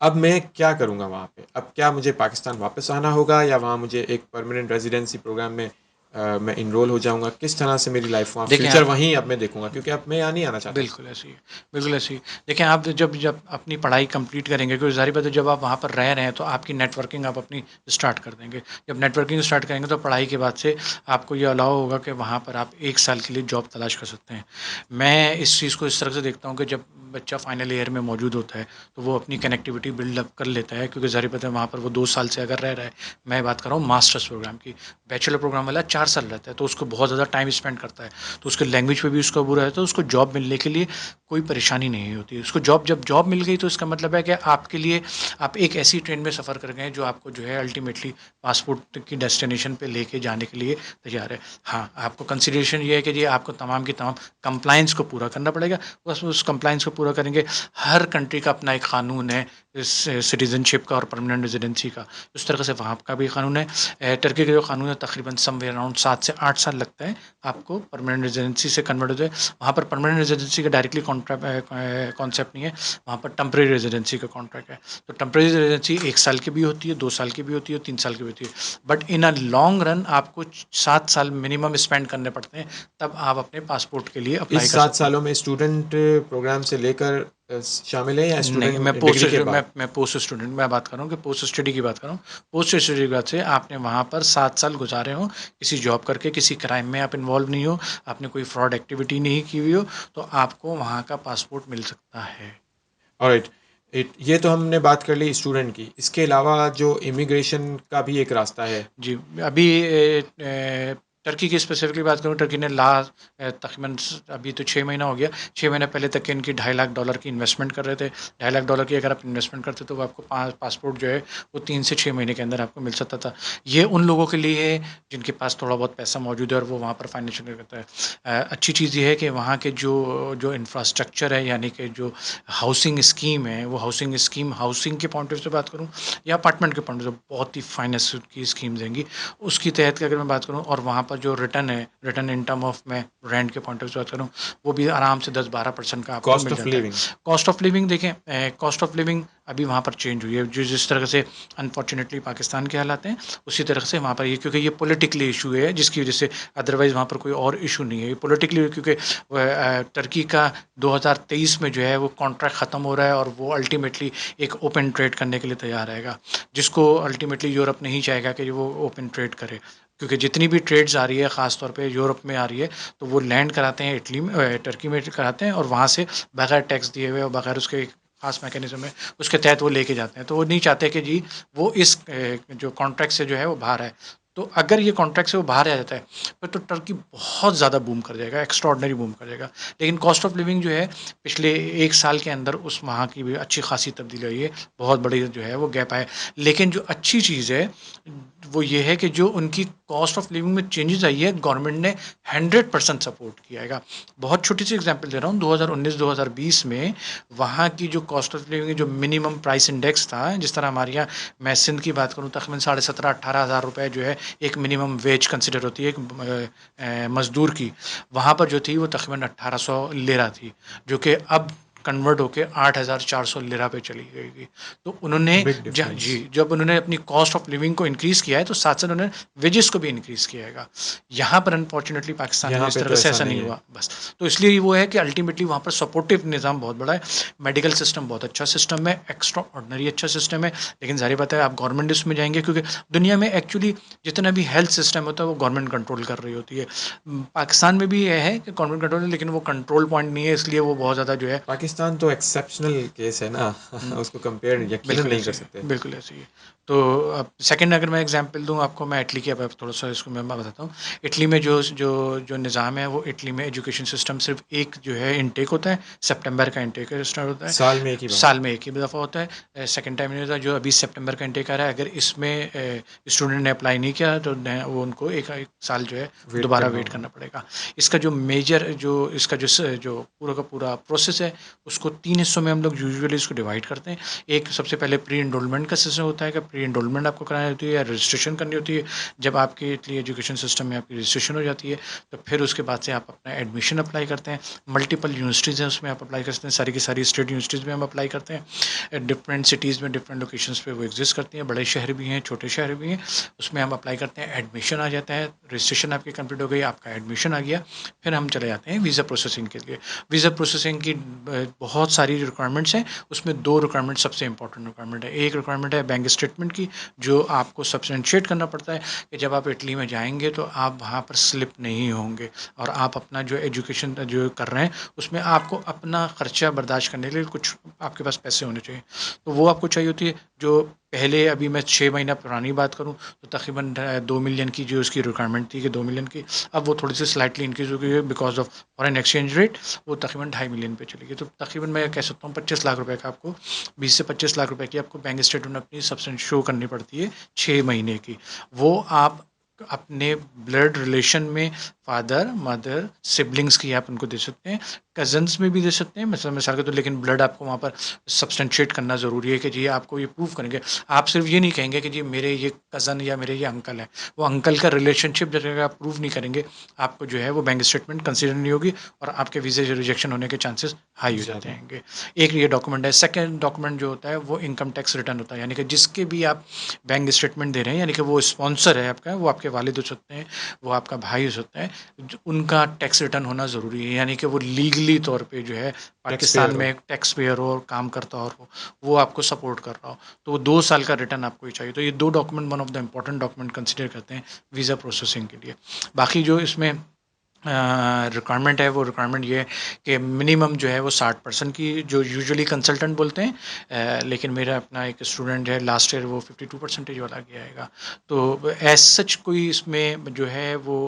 अब मैं क्या करूँगा वहाँ पे? अब क्या मुझे पाकिस्तान वापस आना होगा या वहाँ मुझे एक परमानेंट रेजिडेंसी प्रोग्राम में मैं इनरोल हो जाऊँगा? किस तरह से मेरी लाइफ वहाँ देखिए फ्यूचर आप, वहीं अब मैं देखूँगा, क्योंकि अब मैं यहाँ नहीं आना चाहता। बिल्कुल ऐसी है, बिल्कुल ऐसी है। देखिए आप जब जब अपनी पढ़ाई कंप्लीट करेंगे, क्योंकि ज़ाहिर बात है जब आप वहाँ पर रह रहे हैं तो आपकी नेटवर्किंग आप अपनी स्टार्ट कर देंगे। जब नेटवर्किंग स्टार्ट करेंगे तो पढ़ाई के बाद से आपको ये अलाउ होगा कि वहाँ पर आप 1 साल के लिए जॉब तलाश कर सकते हैं। मैं इस चीज़ को इस तरह से देखता हूँ कि जब बच्चा फाइनल ईयर में मौजूद होता है तो वो अपनी कनेक्टिविटी बिल्ड अप कर लेता है, क्योंकि ज़ाहिर बात है वहाँ पर वो 2 साल से अगर रह रहा है, मैं बात कर रहा हूँ मास्टर्स प्रोग्राम की, बैचलर प्रोग्राम वाला 4 साल रहता है तो उसको बहुत ज़्यादा टाइम स्पेंड करता है, तो उसके लैंग्वेज पे भी उसका बुरा है, तो उसको जॉब मिलने के लिए कोई परेशानी नहीं होती। उसको जब जॉब मिल गई तो इसका मतलब है कि आपके लिए आप एक ऐसी ट्रेन में सफ़र कर गए जो आपको जो है अल्टीमेटली पासपोर्ट की डेस्टिनेशन पे लेके जाने के लिए तैयार है। हाँ, आपको कंसिडरेशन ये है कि जी आपको तमाम की तमाम कंप्लायंस को पूरा करना पड़ेगा। बस उस कंप्लायंस को पूरा करेंगे। हर कंट्री का अपना एक क़ानून है इस सिटीज़नशिप का और परमानेंट रेजिडेंसी का। उस तरह से वहाँ का भी क़ानून है। टर्की का जो क़ानून है तकरीबन समवेयर अराउंड 7 से 8 साल लगता है आपको परमानेंट रेजिडेंसी से कन्वर्ट हो जाए। वहाँ पर परमानेंट रेजिडेंसी का डायरेक्टली कॉन्सेप्ट नहीं है, वहाँ पर टेम्परेरी रेजिडेंसी का कॉन्ट्रैक्ट है। तो टेम्परेरी रेजिडेंसी 1 साल की भी होती है, 2 साल की भी होती है, 3 साल की भी होती है। But in a long run आपको 7 साल मिनिमम स्पेंड करने पड़ते हैं, तब आप अपने पासपोर्ट के लिए अप्लाई इस कर 7 सकते हैं। सालों में स्टूडेंट प्रोग्राम से लेकर शामिल है या नहीं, स्टूडेंट डिग्री के बाद? मैं पोस्ट स्टूडेंट मैं बात कर रहा हूँ कि पोस्ट स्टडी की बात कर रहा हूँ। पोस्ट स्टडी की बात से आपने वहाँ पर 7 साल गुजारे हों, किसी जॉब करके, किसी क्राइम में आप इन्वॉल्व नहीं हो, आपने कोई फ्रॉड एक्टिविटी नहीं की हुई हो, तो आपको वहाँ का पासपोर्ट मिल सकता है। ऑलराइट, ये तो हमने बात कर ली स्टूडेंट की। इसके अलावा जो इमिग्रेशन का भी एक रास्ता है। जी, अभी टर्की की स्पेसिफिकली बात करूँ, टर्की ने तकरीबन अभी तो 6 महीना हो गया, 6 महीने पहले तक इनकी $2.5 लाख की इन्वेस्टमेंट कर रहे थे। $2.5 लाख की अगर आप इन्वेस्टमेंट करते तो वो आपको पासपोर्ट जो है वो 3 से 6 महीने के अंदर आपको मिल सकता था। ये उन लोगों के लिए है जिनके पास थोड़ा बहुत पैसा मौजूद है और वो वहाँ पर फाइनेंशियल करता है। अच्छी चीज़ ये है कि वहाँ के जो जो इंफ्रास्ट्रक्चर है, यानी कि जो हाउसिंग स्कीम है, वो हाउसिंग के पॉइंट ऑफ व्यू से बात करूँ या अपार्टमेंट के पॉइंट ऑफ व्यू से, बहुत ही फाइनेंस की स्कीम देंगी। उसकी तहत की अगर मैं बात करूँ, और वहाँ पर जो रिटर्न है, रिटर्न इन टर्म ऑफ मैं रेंट के पॉइंट ऑफ व्यू से बात करूँ, वो भी आराम से 10-12% का आपको कॉस्ट मिल ऑफ जाता है। लिविंग। कॉस्ट ऑफ लिविंग देखें, कॉस्ट ऑफ लिविंग अभी वहाँ पर चेंज हुई है, जो जिस तरह से अनफॉर्चुनेटली पाकिस्तान के हालात हैं उसी तरह से वहाँ पर ये, क्योंकि ये पॉलिटिकली इशू है जिसकी वजह से, अदरवाइज़ वहाँ पर कोई और इशू नहीं है, ये पॉलिटिकली, क्योंकि टर्की का 2023 में जो है वो कॉन्ट्रैक्ट ख़त्म हो रहा है और वो अल्टीमेटली एक ओपन ट्रेड करने के लिए तैयार रहेगा, जिसको अल्टीमेटली यूरोप नहीं चाहेगा कि वो ओपन ट्रेड करे, क्योंकि जितनी भी ट्रेड्स आ रही है ख़ास तौर पे यूरोप में आ रही है, तो वो लैंड कराते हैं इटली में, टर्की में कराते हैं, और वहाँ से बगैर टैक्स दिए हुए और बगैर उसके एक खास मैकेनिज्म है उसके तहत वो लेके जाते हैं। तो वो नहीं चाहते कि जी वो इस जो कॉन्ट्रैक्ट से जो है वो बाहर है। तो अगर ये कॉन्ट्रैक्ट से वो बाहर आ जाता है फिर तो टर्की बहुत ज़्यादा बूम कर जाएगा, एक्स्ट्रॉर्डनरी बूम कर जाएगा। लेकिन कॉस्ट ऑफ लिविंग जो है पिछले 1 साल के अंदर उस वहाँ की भी अच्छी खासी तब्दीली आई है, बहुत बड़ी जो है वो गैप है। लेकिन जो अच्छी चीज़ है वो ये है कि जो उनकी कॉस्ट ऑफ लिविंग में चेंजेस आई है, गवर्नमेंट ने 100% सपोर्ट किया है। बहुत छोटी सी एग्जांपल दे रहा हूँ, 2019-2020 में वहाँ की जो कॉस्ट ऑफ लिविंग, जो मिनिमम प्राइस इंडेक्स था, जिस तरह हमारे यहाँ, मैं सिंध की बात करूँ, तकरीबन 17,500-18 हज़ार रुपये जो है एक मिनिमम वेज कंसिडर होती है एक मज़दूर की, वहाँ पर जो थी वो तकरीबन 1800 लिरा थी, जो कि अब कन्वर्ट होकर 8,400 लिरा पे चली गई। तो उन्होंने बिग डिफरेंस। जब उन्होंने अपनी कॉस्ट ऑफ लिविंग को इंक्रीज़ किया है तो साथ साथ उन्होंने वेजेस को भी इंक्रीज़ किया है। यहाँ पर अनफॉर्चुनेटली पाकिस्तान में यहाँ इस पे तरह तो से ऐसा ऐसा नहीं नहीं है। हुआ बस। तो इसलिए वो है कि अल्टीमेटली वहाँ पर सपोर्टिव निज़ाम बहुत बड़ा है, मेडिकल सिस्टम बहुत अच्छा सिस्टम है, एक्स्ट्रा ऑर्डनरी अच्छा सिस्टम है। लेकिन जाहिर बात है आप गवर्नमेंट उसमें जाएंगे, क्योंकि दुनिया में एक्चुअली जितना भी हेल्थ सिस्टम होता है वो गवर्नमेंट कंट्रोल कर रही होती है। पाकिस्तान में भी यह है कि गवर्नमेंट कंट्रोल है, लेकिन वो कंट्रोल पॉइंट नहीं है, इसलिए वो बहुत ज़्यादा जो है पाकिस्तान तो एक्सेप्शनल केस है ना उसको कंपेयर यकीनन बिल्कुल नहीं ऐसे कर ही सकते। है, बिल्कुल ऐसे ही है। तो अब सेकंड अगर मैं एग्जांपल दूँ आपको, मैं इटली की, अब थोड़ा-सा इसको मैं बताता हूँ। इटली में जो जो जो निज़ाम है, वो इटली में एजुकेशन सिस्टम सिर्फ़ एक जो है इनटेक होता है, सितंबर का इनटेक स्टार्ट होता है। साल में एक ही बार। साल में एक ही दफ़ा होता है। सेकंड टाइम नहीं होता। जो अभी सितंबर का इनटेक आ रहा है, अगर इसमें स्टूडेंट ने अप्लाई नहीं किया तो वो उनको एक एक साल जो है वेट दोबारा करना वेट होगा। करना पड़ेगा। इसका जो मेजर जो इसका जो पूरा का पूरा प्रोसेस है, उसको 3 हिस्सों में हम लोग यूजुअली इसको डिवाइड करते हैं। एक सबसे पहले प्री एनरोलमेंट का सिस्टम होता है कि प्री एनरोलमेंट आपको करानी होती है या रजिस्ट्रेशन करनी होती है। जब आपके इटली एजुकेशन सिस्टम में आपकी रजिस्ट्रेशन हो जाती है, तो फिर उसके बाद से आप अपना एडमिशन अप्लाई करते हैं। मल्टीपल यूनिवर्सिटीज़ हैं, उसमें आप अप्लाई कर सकते हैं। सारी की सारी स्टेट यूनिवर्सिटीज़ में हम अप्लाई करते हैं। डिफरेंट सिटीज़ में डिफरेंट लोकेशंस पे वो एग्जिस्ट करती हैं। बड़े शहर भी हैं, छोटे शहर भी हैं। उसमें हम अप्लाई करते हैं, एडमिशन आ जाता है, रजिस्ट्रेशन आपकी कंप्लीट हो गई, आपका एडमिशन आ गया। फिर हम चले जाते हैं वीज़ा प्रोसेसिंग के लिए। वीज़ा प्रोसेसिंग की बहुत सारी रिक्वायरमेंट्स हैं। उसमें 2 रिक्वायरमेंट सबसे इंपॉर्टेंट रिक्वायरमेंट है। एक रिक्वायरमेंट है बैंक स्टेटमेंट की, जो आपको सब्सटेंशिएट करना पड़ता है कि जब आप इटली में जाएँगे तो आप वहाँ पर स्लिप नहीं होंगे, और आप अपना जो एजुकेशन जो कर रहे हैं, उसमें आपको अपना खर्चा बर्दाश्त करने के लिए कुछ आपके पास पैसे होने चाहिए। तो वो आपको चाहिए होती है। जो पहले, अभी मैं 6 महीना पुरानी बात करूँ, तो तकरीबन 2 मिलियन की जो उसकी रिक्वायरमेंट थी कि 2 मिलियन की, अब वो थोड़ी सी स्लाइटली इंक्रीज़ हो गई है because of foreign exchange rate. वो तकरीबन 2.5 मिलियन पे चली गई। तो तकरीबन मैं कह सकता हूँ 25 लाख रुपए का आपको, 20 से 25 लाख रुपए की आपको बैंक स्टेटमेंट अपनी सब्सटेंस शो करनी पड़ती है 6 महीने की। वो आप अपने ब्लड रिलेशन में फादर, मदर, सिबलिंग्स की आप उनको दे सकते हैं। कज़न्स में भी दे सकते हैं, मिसाल के तौर, लेकिन ब्लड आपको वहाँ पर सब्सटेंशिएट करना ज़रूरी है कि जी आपको ये प्रूव करेंगे। आप सिर्फ ये नहीं कहेंगे कि जी मेरे ये कज़न या मेरे ये अंकल हैं। वो अंकल का रिलेशनशिप जब तक आप प्रूव नहीं करेंगे, आपको जो है वो बैंक स्टेटमेंट कंसिडर नहीं होगी, और आपके वीज़े रिजेक्शन होने के चांसेस हाई हो जाते ज़्यादा। हैं। एक ये डॉक्यूमेंट है। सेकंड डॉक्यूमेंट जो होता है, वो इनकम टैक्स रिटर्न होता है, यानी कि जिसके भी आप बैंक स्टेटमेंट दे रहे हैं, यानी कि वो स्पॉन्सर है आपका, वो आपके वालिद हो सकते हैं, वो आपका भाई हो सकता है, उनका टैक्स रिटर्न होना ज़रूरी है, यानी कि वो लीगली तौर पे जो है टैक्स पाकिस्तान पेयर हो। में टैक्स पेयर हो और काम करता और हो, वो आपको सपोर्ट कर रहा हो। तो वो 2 साल का रिटर्न आपको ही चाहिए। तो ये 2 document one of the important document consider करते हैं वीज़ा प्रोसेसिंग के लिए। बाकी जो इसमें रिक्वायरमेंट है, वो रिक्वायरमेंट ये है कि मिनिमम जो है वो 60% की, जो यूजुअली कंसल्टेंट बोलते हैं। लेकिन मेरा अपना एक स्टूडेंट है, लास्ट ईयर वो 52% वाला गया आएगा। तो एज सच कोई इसमें जो है वो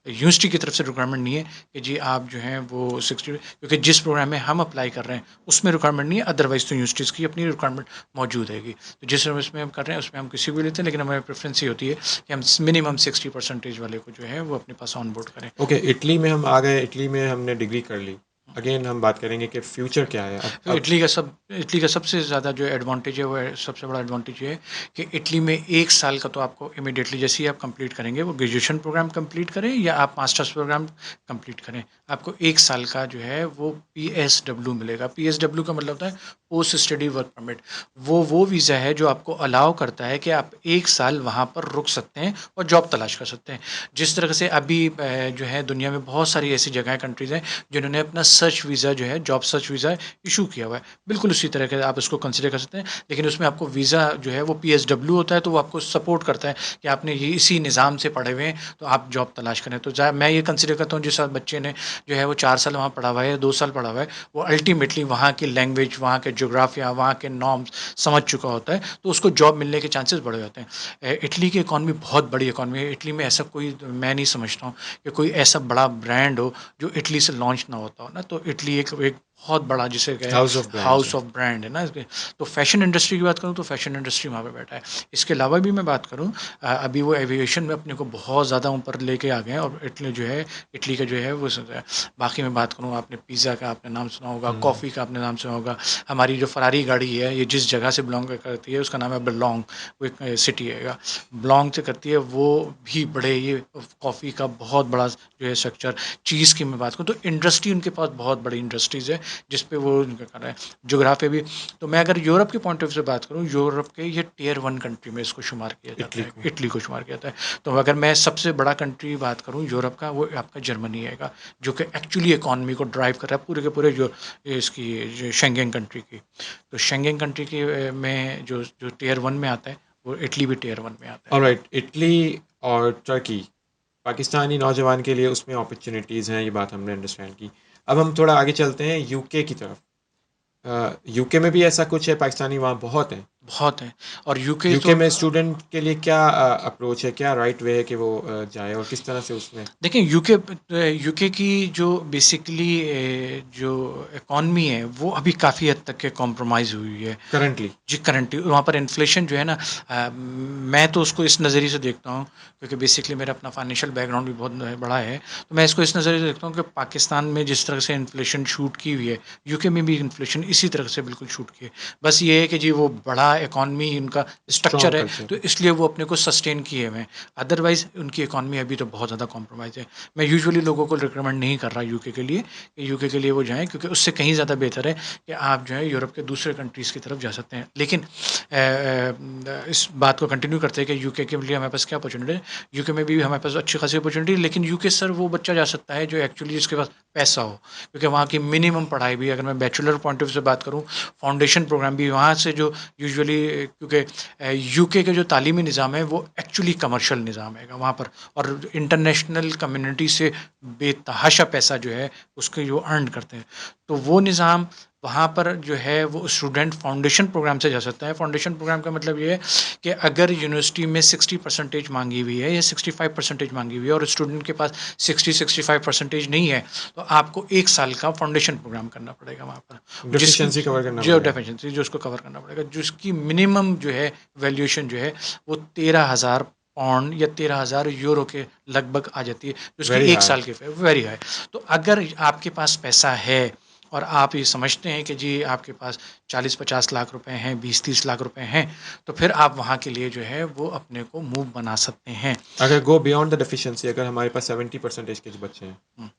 यूनिवर्सिटी की तरफ से रिक्वायरमेंट नहीं है कि जी आप जो हैं वो 60, क्योंकि जिस प्रोग्राम में हम अप्लाई कर रहे हैं उसमें रिक्वायरमेंट नहीं है। अदरवाइज तो यूनिवर्सिटीज़ की अपनी रिक्वायरमेंट मौजूद हैगी। तो जिस इसमें हम कर रहे हैं उसमें हम किसी को भी लेते हैं, लेकिन हमारी प्रेफरेंस ये होती है कि हम मिनिमम 60% वाले को जो है वो अपने पास ऑन बोर्ड करें। ओके, इटली में हम आ गए, इटली में हमने डिग्री कर ली। अगेन हम बात करेंगे कि फ्यूचर क्या है तो अब। इटली का सबसे ज़्यादा जो एडवांटेज है, वो सबसे बड़ा एडवांटेज ये है कि इटली में 1 साल का तो आपको इमीडिएटली जैसे ही आप कंप्लीट करेंगे, वो ग्रेजुएशन प्रोग्राम कंप्लीट करें या आप मास्टर्स प्रोग्राम कंप्लीट करें, आपको 1 साल का जो है वो पीएसडब्ल्यू मिलेगा। पीएसडब्ल्यू का मतलब होता है पोस्ट स्टडी वर्क परमिट। वो वीज़ा है जो आपको अलाउ करता है कि आप 1 साल वहाँ पर रुक सकते हैं और जॉब तलाश कर सकते हैं। जिस तरह से अभी जो है दुनिया में बहुत सारी ऐसी जगहें, कंट्रीज़ हैं, जिन्होंने अपना सर्च वीज़ा जो है, जॉब सर्च वीज़ा इशू किया हुआ है। बिल्कुल उसी तरह के आप इसको कंसिडर कर सकते हैं, लेकिन उसमें आपको वीज़ा जो है वो पीएसडब्ल्यू होता है, तो वो आपको सपोर्ट करता है कि आपने ये इसी निज़ाम से पढ़े हुए हैं, तो आप जॉब तलाश करें। तो मैं ये कंसिडर करता हूँ, जिस बच्चे ने जो है वो 4 साल वहाँ पढ़ा हुआ है या 2 साल पढ़ा हुआ है, वो अल्टीमेटली वहाँ की लैंग्वेज, वहाँ के जोग्राफिया, वहाँ के नॉर्म्स समझ चुका होता है, तो उसको जॉब मिलने के चांसेस बढ़ जाते हैं। इटली की इकॉनमी बहुत बड़ी इकॉनमी है। इटली में ऐसा कोई, मैं नहीं समझता हूँ कि कोई ऐसा बड़ा ब्रांड हो जो इटली से लॉन्च ना होता हो ना। तो इटली एक बहुत बड़ा, जिसे कहे हाउस ऑफ ब्रांड्स हाउस है। ऑफ ब्रांड है ना इसके। तो फैशन इंडस्ट्री की बात करूँ तो फैशन इंडस्ट्री वहाँ पे बैठा है। इसके अलावा भी मैं बात करूँ, अभी वो एविएशन में अपने को बहुत ज़्यादा ऊपर लेके आ गए हैं, और इटली जो है, इटली का जो है वो बाकी मैं बात करूँ, आपने पिज़्ज़ा का आपने नाम सुना होगा, हम्म। कॉफ़ी का आपने नाम सुना होगा। हमारी जो फरारी गाड़ी है, ये जिस जगह से बिलोंग करती है उसका नाम है बिलोंग, वो एक सिटी है, बिलोंग से करती है। वो भी बड़े, ये कॉफ़ी का बहुत बड़ा जो है स्ट्रक्चर। चीज़ की मैं बात करूँ तो इंडस्ट्री उनके पास बहुत बड़ी इंडस्ट्रीज़ है, जिस पे वो उनका कर रहे हैं। जोग्राफी भी, तो मैं अगर यूरोप के पॉइंट ऑफ व्यू से बात करूँ, यूरोप के ये टियर 1 कंट्री में इसको शुमार किया जाता इटली है, को। इटली को शुमार किया जाता है। तो अगर मैं सबसे बड़ा कंट्री बात करूँ यूरोप का, वो आपका जर्मनी आएगा, जो कि एक्चुअली इकॉनमी को ड्राइव कर रहा है पूरे के पूरे जो इसकी जो शेंगेन कंट्री की। तो शेंगेन कंट्री की में जो जो टियर 1 में आता है, वो इटली भी टियर 1 में आता है। ऑलराइट, इटली और टर्की, पाकिस्तानी नौजवान के लिए उसमें अपॉर्चुनिटीज़ हैं, ये बात हमने अंडरस्टैंड की। अब हम थोड़ा आगे चलते हैं यूके की तरफ। यूके में भी ऐसा कुछ है, पाकिस्तानी वहाँ बहुत हैं। बहुत है। और यूके यूके तो में स्टूडेंट के लिए क्या अप्रोच है, क्या राइट वे है कि वो जाए और किस तरह से उसमें देखिए यूके की जो बेसिकली जो इकॉनमी है वो अभी काफ़ी हद तक के कॉम्प्रोमाइज़ हुई है। करंटली? जी करंटली वहाँ पर इन्फ्लेशन जो है ना, मैं तो उसको इस नज़रिए से देखता हूँ, क्योंकि बेसिकली मेरा अपना फाइनेंशियल बैकग्राउंड भी बहुत बड़ा है। तो मैं इसको इस नज़रिए से देखता हूँ कि पाकिस्तान में जिस तरह से इन्फ्लेशन शूट की हुई है, यूके में भी इन्फ्लेशन इसी तरह से बिल्कुल शूट की है। बस ये है कि जी वो बड़ा इकॉनमी उनका स्ट्रॉन्ग स्ट्रक्चर है, कल्चर। तो इसलिए वो अपने को सस्टेन किए हुए हैं। अदरवाइज़ उनकी इकॉनमी अभी तो बहुत ज़्यादा कॉम्प्रोमाइज़ है। मैं यूजुअली लोगों को रिकमेंड नहीं कर रहा यूके के लिए कि यूके के लिए वो जाएँ, क्योंकि उससे कहीं ज़्यादा बेहतर है कि आप जो है यूरोप के दूसरे कंट्रीज़ की तरफ जा सकते हैं। लेकिन इस बात को कंटिन्यू करते हैं कि यूके के लिए हमारे पास क्या अपॉर्चुनिटी है। यूके में भी हमारे पास अच्छी खासी अपॉर्चुनिटी है, लेकिन यूके सर वो बच्चा जा सकता है जो एक्चुअली जिसके पास पैसा हो, क्योंकि वहाँ की मिनिमम पढ़ाई भी, अगर मैं बैचलर पॉइंट ऑफ व्यू से बात करूँ, फाउंडेशन प्रोग्राम भी वहाँ से जो यूजुअली, क्योंकि यूके के जो तालीमी निज़ाम है वो एक्चुअली कमर्शियल निज़ाम है वहाँ पर, और इंटरनेशनल कम्युनिटी से बेतहाशा पैसा जो है उसके जो अर्न करते हैं, तो वो निज़ाम वहाँ पर जो है वो स्टूडेंट फाउंडेशन प्रोग्राम से जा सकता है। फाउंडेशन प्रोग्राम का मतलब ये है कि अगर यूनिवर्सिटी में 60% मांगी हुई है या 65% मांगी हुई है और स्टूडेंट के पास 60-65% नहीं है, तो आपको 1 साल का फाउंडेशन प्रोग्राम करना पड़ेगा वहाँ पर, जिसकी डिफिशिएंसी कवर करना जो पड़ेगा। डेफिशिएंसी जो उसको कवर करना पड़ेगा, जिसकी मिनिमम जो है वैल्यूएशन जो है वो 13,000 पाउंड या 13,000 यूरो के लगभग आ जाती है, जो उसकी वेरी एक हाई। साल की वेरी हाई। तो अगर आपके पास पैसा है और आप ये समझते हैं कि जी आपके पास 40-50 लाख रुपए हैं, 20-30 लाख रुपए हैं, तो फिर आप वहाँ के लिए जो है वो अपने को मूव बना सकते हैं। अगर गो बियॉन्ड द डेफिशिएंसी, अगर हमारे पास 70% के जो बच्चे हैं, हम्म।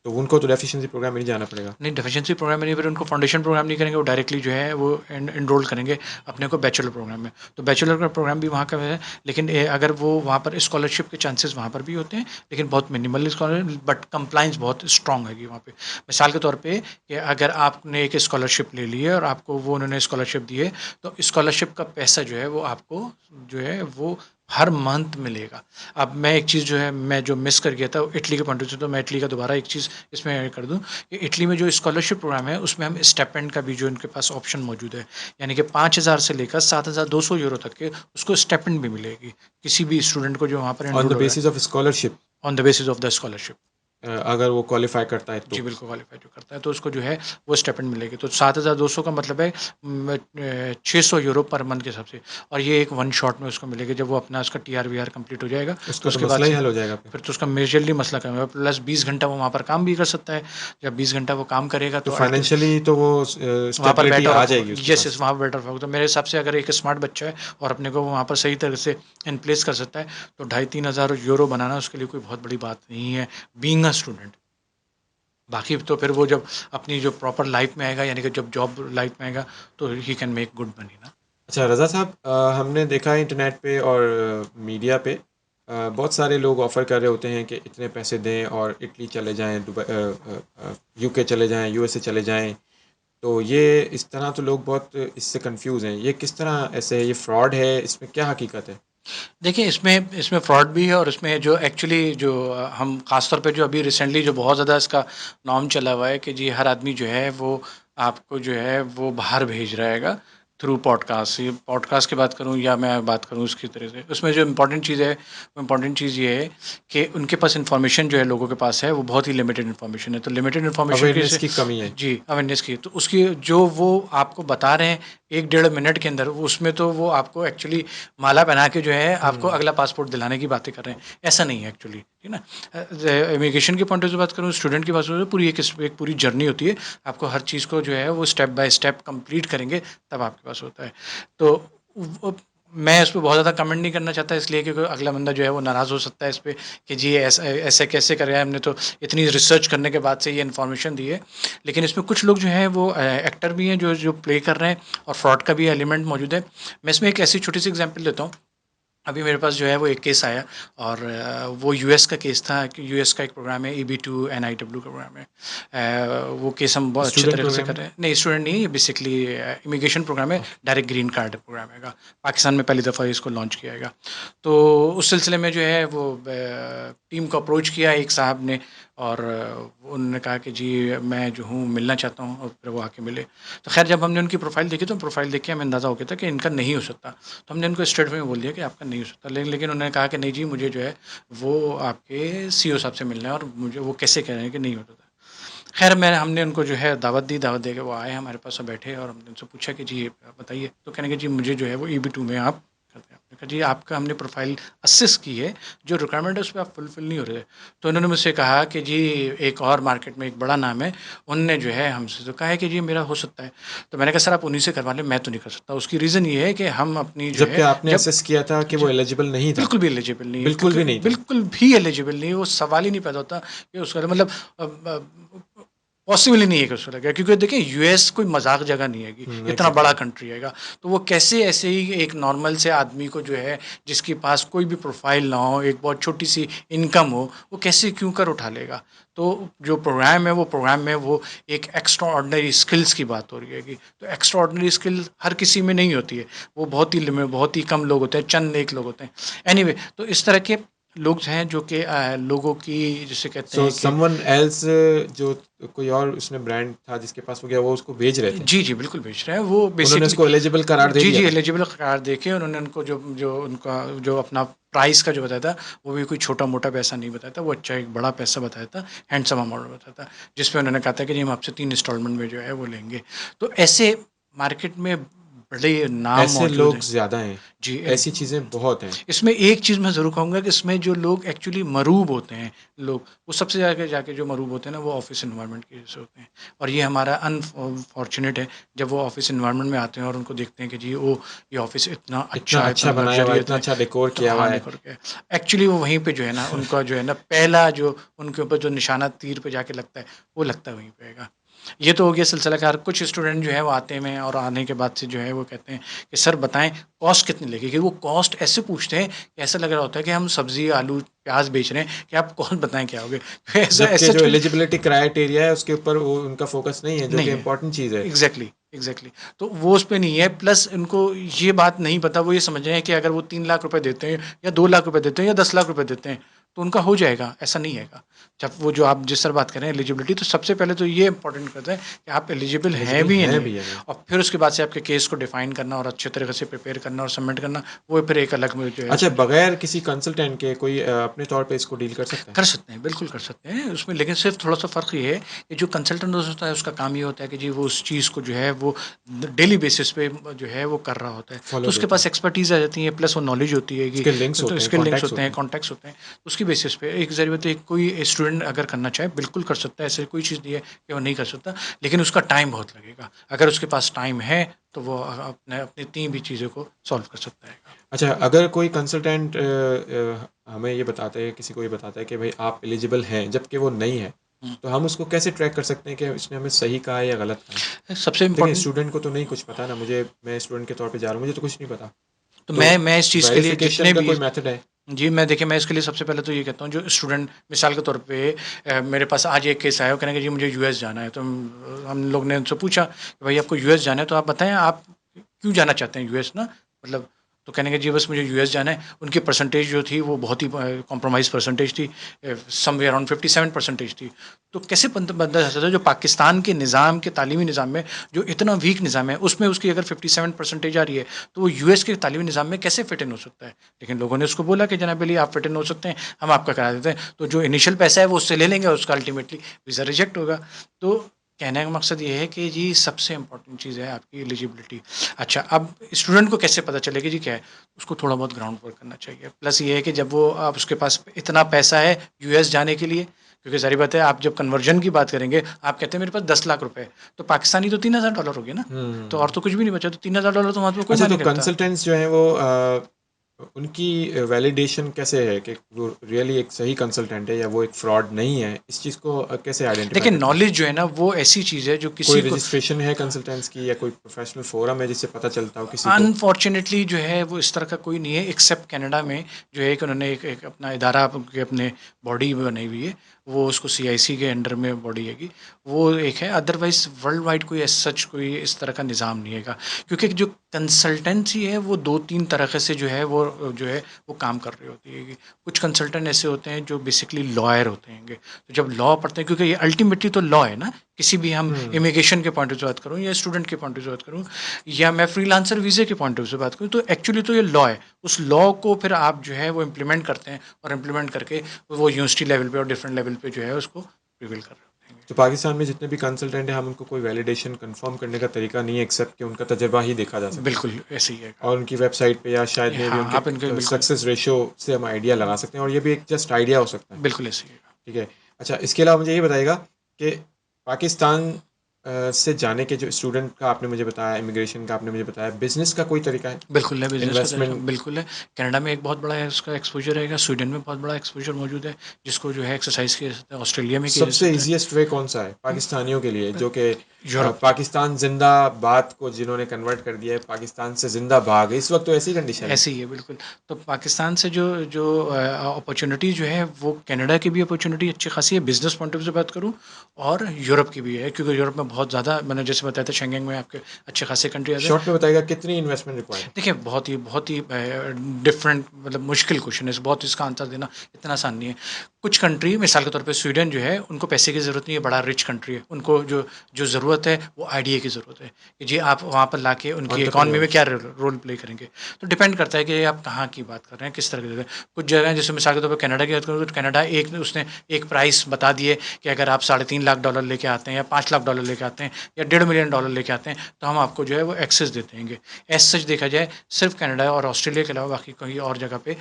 तो उनको तो डेफिशिएंसी प्रोग्राम में नहीं जाना पड़ेगा। नहीं, डेफिशिएंसी प्रोग्राम में नहीं, फिर उनको फाउंडेशन प्रोग्राम नहीं करेंगे, वो डायरेक्टली जो है वो एनरोल करेंगे अपने को बैचलर प्रोग्राम में। तो बैचलर का प्रोग्राम भी वहाँ का है, लेकिन अगर वो वहाँ पर स्कॉलरशिप के चांसेस वहाँ पर भी होते हैं, लेकिन बहुत मिनिमल स्कॉलर, बट कंप्लाइंस बहुत स्ट्रॉन्ग है वहाँ पे। मिसाल के तौर पे कि अगर आपने एक स्कॉलरशिप ले ली है और आपको वो उन्होंने स्कॉलरशिप दी है, तो स्कॉलरशिप का पैसा जो है वो आपको जो है वो हर मंथ मिलेगा। अब मैं एक चीज़ जो है मैं जो मिस कर गया था इटली के पॉइंट ऑफ व्यू से, तो मैं इटली का दोबारा एक चीज़ इसमें ऐड कर दूँ कि इटली में जो स्कॉलरशिप प्रोग्राम है उसमें हम स्टेपेंड का भी जो इनके पास ऑप्शन मौजूद है, यानी कि 5,000 से लेकर 7,200 यूरो तक के उसको स्टेपेंड भी मिलेगी किसी भी स्टूडेंट को जो वहाँ पर ऑन एनरोल द हो रहा है, basis of scholarship, on the basis of the scholarship. अगर वो क्वालिफाई करता है जी तो। बिल्कुल, क्वालीफाई जो करता है तो उसको जो है वो स्टेपेंड मिलेगी। तो 7,200 का मतलब है 600 यूरो पर मंथ के हिसाब से, और ये एक वन शॉट में उसको मिलेगी जब वो अपना उसका TR-VR कंप्लीट हो जाएगा। तो उसका तो उसके बाद मसला ही से हल हो जाएगा फिर। फिर तो उसका मेजरली मसला कम होगा, प्लस 20 घंटा वो वहाँ पर काम भी कर सकता है। जब 20 घंटा वो काम करेगा तो तो फाइनेंशियली तो वो वहाँ पर स्टेबिलिटी बेटर आ ऑफ होगा। जाएगी उसके यस यस, पास। वहाँ पर बेटर होगा। तो मेरे हिसाब से अगर एक स्मार्ट बच्चा है और अपने को वहाँ पर सही तरह से इन प्लेस कर सकता है, तो 2,500-3,000 यूरो बनाना उसके लिए कोई बहुत बड़ी बात नहीं है, बीइंग अ स्टूडेंट। बाकी तो फिर वो जब अपनी जो प्रॉपर लाइफ में आएगा, यानी कि जब जॉब लाइफ में आएगा, तो he can make good money ना। अच्छा रज़ा साहब, हमने देखा है इंटरनेट पे और मीडिया पे बहुत सारे लोग ऑफ़र कर रहे होते हैं कि इतने पैसे दें और इटली चले जाएं, दुबई, यूके चले जाएं, यूएसए चले जाएं। तो ये इस तरह तो लोग बहुत इससे कंफ्यूज हैं, ये किस तरह ऐसे है, ये फ्रॉड है, इसमें क्या हकीकत है? देखिए, इसमें इसमें फ्रॉड भी है, और इसमें जो एक्चुअली जो हम ख़ास तौर पे जो अभी रिसेंटली जो बहुत ज़्यादा इसका नॉर्म चला हुआ है कि जी हर आदमी जो है वो आपको जो है वो बाहर भेज रहेगा थ्रू पॉडकास्ट। ये पॉडकास्ट की बात करूँ या मैं बात करूँ उसकी तरह से, उसमें जो इम्पोर्टेंट चीज़ है, वो इम्पोर्टेंट चीज़ ये है कि उनके पास इन्फॉर्मेशन जो है लोगों के पास है वो बहुत ही लिमिटेड इन्फॉर्मेशन है। तो लिमिटेड इन्फॉर्मेशन की अवेयरनेस की कमी है। जी, अवेयरनेस की, तो उसकी जो वो आपको बता रहे हैं 1 डेढ़ मिनट के अंदर, उसमें तो वो आपको एक्चुअली माला पहना के जो है आपको हम्म। अगला पासपोर्ट दिलाने की बातें कर रहे हैं। ऐसा नहीं है एक्चुअली, ठीक है ना। इमिग्रेशन के पॉइंट ऑफ से बात करूँ, स्टूडेंट की बात करूँ, पूरी एक पूरी जर्नी होती है। आपको हर चीज़ को जो है वो स्टेप बाय स्टेप कंप्लीट करेंगे तब आपके पास होता है। तो मैं इस पे बहुत ज़्यादा कमेंट नहीं करना चाहता, इसलिए क्योंकि अगला बंदा जो है वो नाराज़ हो सकता है इस पे कि जी ऐसा ऐसे कैसे करें, हमने तो इतनी रिसर्च करने के बाद से ये इन्फॉर्मेशन दी है। लेकिन इसमें कुछ लोग जो हैं वो एक्टर भी हैं जो जो प्ले कर रहे हैं, और फ्रॉड का भी एलिमेंट मौजूद है। मैं इसमें एक ऐसी छोटी सी एग्जांपल देता हूँ अभी मेरे पास जो है वो एक केस आया, और वो यूएस का केस था कि यूएस का एक प्रोग्राम है, EB2 NIW का प्रोग्राम है। वो केस हम बहुत अच्छे स्टूडेंट तरीके से प्रोग्राम कर है? रहे हैं। नहीं, स्टूडेंट नहीं, ये बेसिकली इमिग्रेशन प्रोग्राम है, okay. Direct green card program है। पाकिस्तान में पहली दफ़ा इसको लॉन्च किया गया। तो उस सिलसिले में जो है वो टीम को अप्रोच किया एक साहब ने, और उन्होंने कहा कि जी मैं जो हूँ मिलना चाहता हूँ, और फिर वो आके मिले। तो खैर जब हमने उनकी प्रोफाइल देखी, तो प्रोफाइल देख के हमें अंदाज़ा हो गया था कि इनका नहीं हो सकता। तो हमने उनको स्ट्रेट वे में बोल दिया कि आपका नहीं हो सकता, लेकिन उन्होंने कहा कि नहीं जी, मुझे जो है वो आपके सीईओ साहब से मिलना है, और मुझे वो कैसे कह रहे हैं कि नहीं होता था। खैर हमने उनको जो है दावत दे के वो आए हमारे पास, और बैठे, और हमने उनसे पूछा कि जी बताइए। तो कहने के जी मुझे जो है वो EB2 में आप करते हैं। हमने कहा जी आपका हमने प्रोफाइल असिस्ट की है, जो रिक्वायरमेंट है उस पर आप फुलफिल नहीं हो रहे। तो उन्होंने मुझसे कहा कि जी एक और मार्केट में एक बड़ा नाम है, उनने जो है हमसे तो कहा है कि जी मेरा हो सकता है। तो मैंने कहा सर आप उन्हीं से करवा लें, मैं तो नहीं कर सकता। उसकी रीज़न ये है कि हम अपनी जो जबकि है आपने जब असेस किया था कि वो ज एलिजिबल नहीं था, बिल्कुल भी एलिजिबल नहीं है, बिल्कुल क्योंकि भी नहीं था। बिल्कुल भी एलिजिबल नहीं है, वो सवाल ही नहीं पैदा होता कि उसका मतलब पॉसिबल ही नहीं है कि उसको लगे, क्योंकि देखिए यूएस कोई मजाक जगह नहीं है, इतना बड़ा एग्ज़ैक्टली। कंट्री है। तो वो कैसे ऐसे ही एक नॉर्मल से आदमी को जो है, जिसके पास कोई भी प्रोफाइल ना हो, एक बहुत छोटी सी इनकम हो, वो कैसे क्यों कर उठा लेगा। तो जो प्रोग्राम है, वो प्रोग्राम में वो एक एक्स्ट्रा ऑर्डनरी स्किल्स की बात हो रही है कि तो एक्स्ट्रा ऑर्डनरी स्किल हर किसी में नहीं होती है, वो बहुत ही लिमिट, बहुत ही कम लोग होते हैं, चंद एक लोग होते हैं। एनीवे तो इस तरह के लोग हैं जो कि लोगों की जिसे कहते सो हैं कि समवन एल्स, जो कोई और उसने ब्रांड था जिसके पास वो गया, वो उसको भेज रहे थे। जी, जी, बिल्कुल बेच रहे हैं वो उन्होंने बेसिकली। उसको एलिजिबल करार दे जी, दिया जी, था। एलिजिबल करार देके उन्होंने उनको जो जो उनका जो अपना प्राइस का जो बताया था, वो भी कोई छोटा-मोटा पैसा नहीं बताया था, वो अच्छा एक बड़ा पैसा बताया था, हैंडसम अमाउंट बताया था, जिस पे उन्होंने कहा था कि जी हम आपसे 3 इंस्टॉलमेंट में जो है वो लेंगे। तो ऐसे मार्केट में बड़े नाम ऐसे मौजूद लोग हैं। ज़्यादा हैं, जी, ऐसी चीज़ें बहुत हैं। इसमें एक चीज़ मैं ज़रूर कहूँगा कि इसमें जो लोग एक्चुअली मरूब होते हैं, लोग, वो सबसे जाके जाके जो मरूब होते हैं ना, वो ऑफ़िस एनवायरनमेंट की वजह से होते हैं। और ये हमारा अनफॉर्चुनेट है, जब वो ऑफ़िस एनवायरनमेंट में आते हैं और उनको देखते हैं कि जी ये ऑफ़िस इतना इतना अच्छा, इतना अच्छा बनाया हुआ है, लग्ज़रियत इतना है। अच्छा डेकोर तो किया हुआ हाँ, है। निखर के एक्चुअली वो वहीं पे जो है ना, उनका जो है ना पहला जो उनके ऊपर जो निशाना तीर पे जाके लगता है, वो लगता है वहीं पे है। ये तो हो गया सिलसिला कार। कुछ स्टूडेंट जो है वो आते हैं, और आने के बाद से जो है वो कहते हैं कि सर बताएं कॉस्ट कितनी लगेगी। वो कॉस्ट ऐसे पूछते हैं कि ऐसा लग रहा होता है कि हम सब्जी आलू प्याज बेच रहे हैं, कि आप कॉस्ट बताएं क्या होगे। ऐसा जबकि ऐसा जो कुछ एलिजिबिलिटी क्राइटेरिया है उसके ऊपर वो उनका फोकस नहीं है, जो कि नहीं है। इम्पोर्टेंट चीज़ है। Exactly, exactly. तो वो उस पर नहीं है, प्लस इनको ये बात नहीं पता, वो ये समझ रहे हैं कि अगर वो 3 लाख रुपए देते हैं, या 2 लाख रुपए देते हैं, या 10 लाख रुपए देते हैं, तो उनका हो जाएगा, ऐसा नहीं है। जब वो जो आप जिस तरह बात कर रहे हैं एलिजिबिलिटी, तो सबसे पहले तो ये इंपॉर्टेंट करते हैं कि आप एलिजिबल हैं एलिजिबल भी या हैं नहीं। भी या नहीं। और फिर उसके बाद से आपके केस को डिफाइन करना, और अच्छे तरीके से प्रिपेयर करना और सबमिट करना, वो फिर एक अलग में जो है अच्छा, उसमें बगैर किसी कंसल्टेंट के कोई अपने तौर पे इसको डील कर सकता है? कर सकते हैं, बिल्कुल कर सकते हैं उसमें। लेकिन सिर्फ थोड़ा-सा फ़र्क ये है कि जो कंसल्टेंट होता है, उसका काम ये होता है कि जी वो उस चीज़ को जो है वो डेली बेसिस पे जो है वो कर रहा होता है। तो फॉलो उसके देता है। पास एक्सपर्टीज़ आ जाती है, प्लस वो नॉलेज होती है कि उसके लिंक्स तो होते हैं, स्किल लिंक्स कॉन्टैक्ट्स होते होते हैं, हैं। कॉन्टैक्ट्स होते हैं। उसकी बेसिस पे एक ज़रिए तो कोई स्टूडेंट अगर करना चाहे बिल्कुल कर सकता है, ऐसी कोई चीज़ नहीं है कि वो नहीं कर सकता, लेकिन उसका टाइम बहुत लगेगा। अगर उसके पास टाइम है, तो वो अपने अपनी 3 भी चीज़ों को सॉल्व कर सकता है। अच्छा, अगर कोई कंसल्टेंट हमें ये बताता है, किसी को ये बताता है कि भाई आप एलिजिबल हैं, जबकि वो नहीं है, हुँ। तो हम उसको कैसे ट्रैक कर सकते हैं कि इसने हमें सही कहा है या गलत कहा है? सबसे देखिए, इम्पोर्टेंट स्टूडेंट को तो नहीं कुछ पता ना, मैं स्टूडेंट के तौर पे जा रहा हूँ, मुझे तो कुछ नहीं पता। तो तो मैं इस चीज़ के लिए वेरिफिकेशन जितने का भी कोई मेथड है? जी, मैं देखिए मैं इसके लिए सबसे पहले तो ये कहता हूँ, जो स्टूडेंट मिसाल के तौर पे मेरे पास आज एक केस आया, वो कहने कि जी मुझे यूएस जाना है। तो हम लोग ने उनसे पूछा कि भाई आपको यूएस जाना है, तो आप बताएँ आप क्यों जाना चाहते हैं यूएस ना? मतलब तो कहने कि जी बस मुझे यूएस जाना है। उनकी परसेंटेज जो थी वो बहुत ही कॉम्प्रोमाइज़ परसेंटेज थी, समवेयर अराउंड 57 परसेंटेज थी। तो कैसे बंदा जा सकता है जो पाकिस्तान के निज़ाम के तालीमी निज़ाम में जो इतना वीक निज़ाम है, उसमें उसकी अगर 57 परसेंटेज आ रही है, तो वो यूएस के तालीमी निज़ाम में कैसे फिट इन हो सकता है? लेकिन लोगों ने उसको बोला कि जनाब अली आप फिट इन हो सकते हैं, हम आपका करा देते हैं। तो जो इनिशियल पैसा है वो उससे ले लेंगे, और उसका अल्टीमेटली वीज़ा रिजेक्ट होगा। तो कहने का मकसद ये है कि जी सबसे इम्पोर्टेंट चीज़ है आपकी एलिजिबिलिटी। अच्छा, अब स्टूडेंट को कैसे पता चले कि जी क्या है? उसको थोड़ा बहुत ग्राउंड वर्क करना चाहिए। प्लस ये है कि जब वो आप उसके पास इतना पैसा है यूएस जाने के लिए, क्योंकि ज़ाहिर बात है आप जब कन्वर्जन की बात करेंगे, आप कहते हैं मेरे पास 10 लाख रुपए है, तो पाकिस्तानी तो $3,000 हो गए ना, हुँ, तो और तो कुछ भी नहीं बचा, तो $3,000 तो वहाँ पे कोई अच्छा, मायने तो नहीं रखता। कंसल्टेंट्स जो हैं वो उनकी वैलिडेशन कैसे है कि वो रियली एक सही कंसल्टेंट है या वो एक फ्रॉड नहीं है, इस चीज़ को कैसे आइडेंटिफाई देखिए करते हैं? नॉलेज जो है ना वो ऐसी चीज़ है जो कोई किसी को रजिस्ट्रेशन है कंसल्टेंट्स की या कोई प्रोफेशनल फोरम है जिससे पता चलता हो किसी को? अनफॉर्चुनेटली जो है वो इस तरह का कोई नहीं है एक्सेप्ट कनाडा में जो है कि उन्होंने एक अपना इदारा अपने बॉडी बनाई हुई है, वो उसको सीआईसी के अंडर में बॉडी हैगी, वो एक है। अदरवाइज वर्ल्ड वाइड कोई सच कोई इस तरह का निज़ाम नहीं है, क्योंकि जो कंसल्टेंसी है वो दो तीन तरह से जो है वो काम कर रही होती है। कुछ कंसल्टेंट ऐसे होते हैं जो बेसिकली लॉयर होते हैं, तो जब लॉ पढ़ते हैं, क्योंकि ये अल्टीमेटली तो लॉ है ना, किसी भी हम हुँ। इमिग्रेशन के पॉइंट ऑफ से बात करूँ या स्टूडेंट के पॉइंट ऑफ से बात करूँ या मैं फ्रीलांसर वीज़े के पॉइंट ऑफ से बात करूँ, तो एक्चुअली तो ये लॉ है। उस लॉ को फिर आप जो है वो इम्प्लीमेंट करते हैं और इम्प्लीमेंट करके वो यूनिवर्सिटी लेवल पे और डिफरेंट लेवल पे जो है उसको प्रिवेल कर रहे होते हैं। तो पाकिस्तान में जितने भी कंसल्टेंट हैं हम उनको कोई वैलिडेशन कंफर्म करने का तरीका नहीं है एक्सेप्ट कि उनका तजुर्बा ही देखा जा सकता है। बिल्कुल ऐसे ही है। और उनकी वेबसाइट पे या शायद मे बी हाँ, आप इनके उनके बिल्कुल सक्सेस रेशियो से हम आइडिया लगा सकते हैं और ये भी एक जस्ट आइडिया हो सकता है। बिल्कुल ऐसे ही है। ठीक है। अच्छा, इसके अलावा मुझे ये बताइएगा कि पाकिस्तान से जाने के जो स्टूडेंट का आपने मुझे बताया, इमिग्रेशन का आपने मुझे बताया, बिज़नेस का कोई तरीका है? बिल्कुल है, बिज़नेस का तरीका इन्वेस्टमेंट बिल्कुल है। कनाडा में एक बहुत बड़ा है उसका एक्सपोज़र रहेगा, स्वीडन में बहुत बड़ा एक्सपोज़र मौजूद है, जिसको जो है एक्सरसाइज़ किया जा सकता है, ऑस्ट्रेलिया में किया जा सबसे सकता है। ईज़ीएस्ट वे कौन-सा है पाकिस्तानियों के लिए जो कि यूरोप पाकिस्तान ज़िंदाबाद को जिन्होंने कन्वर्ट कर दिया है, पाकिस्तान से ज़िंदा भाग, इस वक़्त तो ऐसी कंडीशन है। ऐसे ही है बिल्कुल। तो पाकिस्तान से जो जो अपॉर्च्युनिटी जो है वो कनाडा की भी अपॉर्च्युनिटी अच्छी खासी है, बिज़नेस पॉइंट ऑफ व्यू से बात करूँ, और यूरोप की भी है, क्योंकि यूरोप में बहुत ज़्यादा मैंने जैसे बताया था शेंगेन में आपके अच्छे खासे कंट्रीज़ हैं। शॉर्ट में बताइएगा कितनी इन्वेस्टमेंट रिक्वायर्ड है? देखिए बहुत ही डिफरेंट मतलब मुश्किल क्वेश्चन है, बहुत इसका आंसर देना इतना आसान नहीं है। कुछ कंट्री मिसाल के तौर पे स्वीडन जो है उनको पैसे की ज़रूरत नहीं है, बड़ा रिच कंट्री है, उनको जो जो ज़रूरत है वो आइडिया की ज़रूरत है कि जी आप वहाँ पर लाके उनकी इकॉनमी में एंटरप्रेन्योर्स। क्या रोल प्ले करेंगे। तो डिपेंड करता है कि आप कहाँ की बात कर रहे हैं, किस तरह की जगह। कुछ जगह हैं जैसे मिसाल के तौर पर कनाडा की बात करूँ, तो कनाडा एक उसने एक प्राइस बता दिए कि अगर आप $3.5 लाख लेके आते हैं या $5 लाख लेके आते हैं या $1.5 मिलियन लेके आते हैं, तो हम आपको जो है वो एक्सेस देते हैं। एज सच देखा जाए सिर्फ कनाडा और ऑस्ट्रेलिया के अलावा बाकी कहीं और जगह पे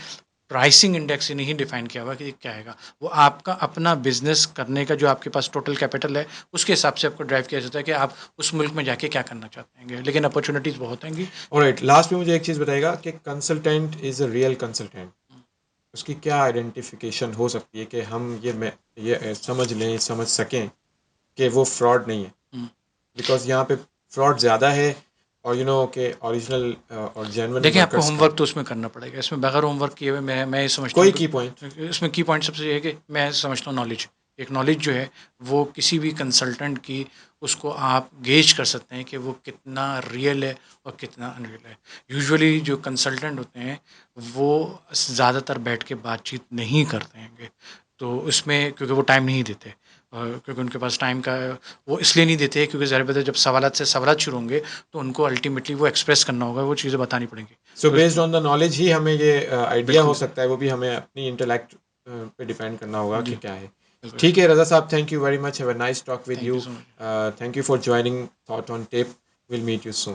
प्राइसिंग इंडेक्स ही नहीं डिफाइन किया हुआ कि क्या आएगा। वो आपका अपना बिजनेस करने का जो आपके पास टोटल कैपिटल है उसके हिसाब से आपको ड्राइव किया जाता है कि आप उस मुल्क में जाके क्या करना चाहते हैं, लेकिन अपॉर्चुनिटीज़ बहुत होंगी। ऑलराइट, लास्ट में मुझे एक चीज़ बताइएगा कि consultant is a real consultant, उसकी क्या आइडेंटिफिकेशन हो सकती है कि हम ये समझ लें, समझ सकें कि वो फ्रॉड नहीं है? हम्म। बिकॉज़ यहाँ पे फ्रॉड ज़्यादा है और कि ओरिजिनल और जेन्युइन देखिए आपको वर्कर्स कम। होमवर्क तो उसमें करना पड़ेगा, इसमें बगैर होमवर्क किए हुए मैं ये समझता कोई हूँ की पॉइंट? कि इसमें की पॉइंट सबसे ये है कि मैं समझता हूँ नॉलेज। एक नॉलेज जो है वो किसी भी कंसल्टेंट की उसको आप गेज कर सकते हैं कि वो कितना रियल है और कितना अनरियल है। यूजुअली जो कंसल्टेंट होते हैं वो ज़्यादातर बैठ के बातचीत नहीं करते हैं, तो इसमें क्योंकि वो टाइम नहीं देते, क्योंकि उनके पास टाइम का वो इसलिए नहीं देते क्योंकि ज़ाहिर बात है जब सवालात से सवालात शुरू होंगे तो उनको अल्टीमेटली वो एक्सप्रेस करना होगा, वो चीज़ें बतानी पड़ेंगी। सो तो बेस्ड ऑन द नॉलेज ही हमें ये आइडिया हो बिल्कुल, सकता है, वो भी हमें अपनी इंटेलेक्ट पे डिपेंड करना होगा जी, कि क्या है। बिल्कुल। ठीक है रज़ा साहब, thank you very much, have a nice talk with thank you you, so much. Thank you for joining thought on tape, will meet you soon,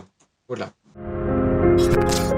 good luck.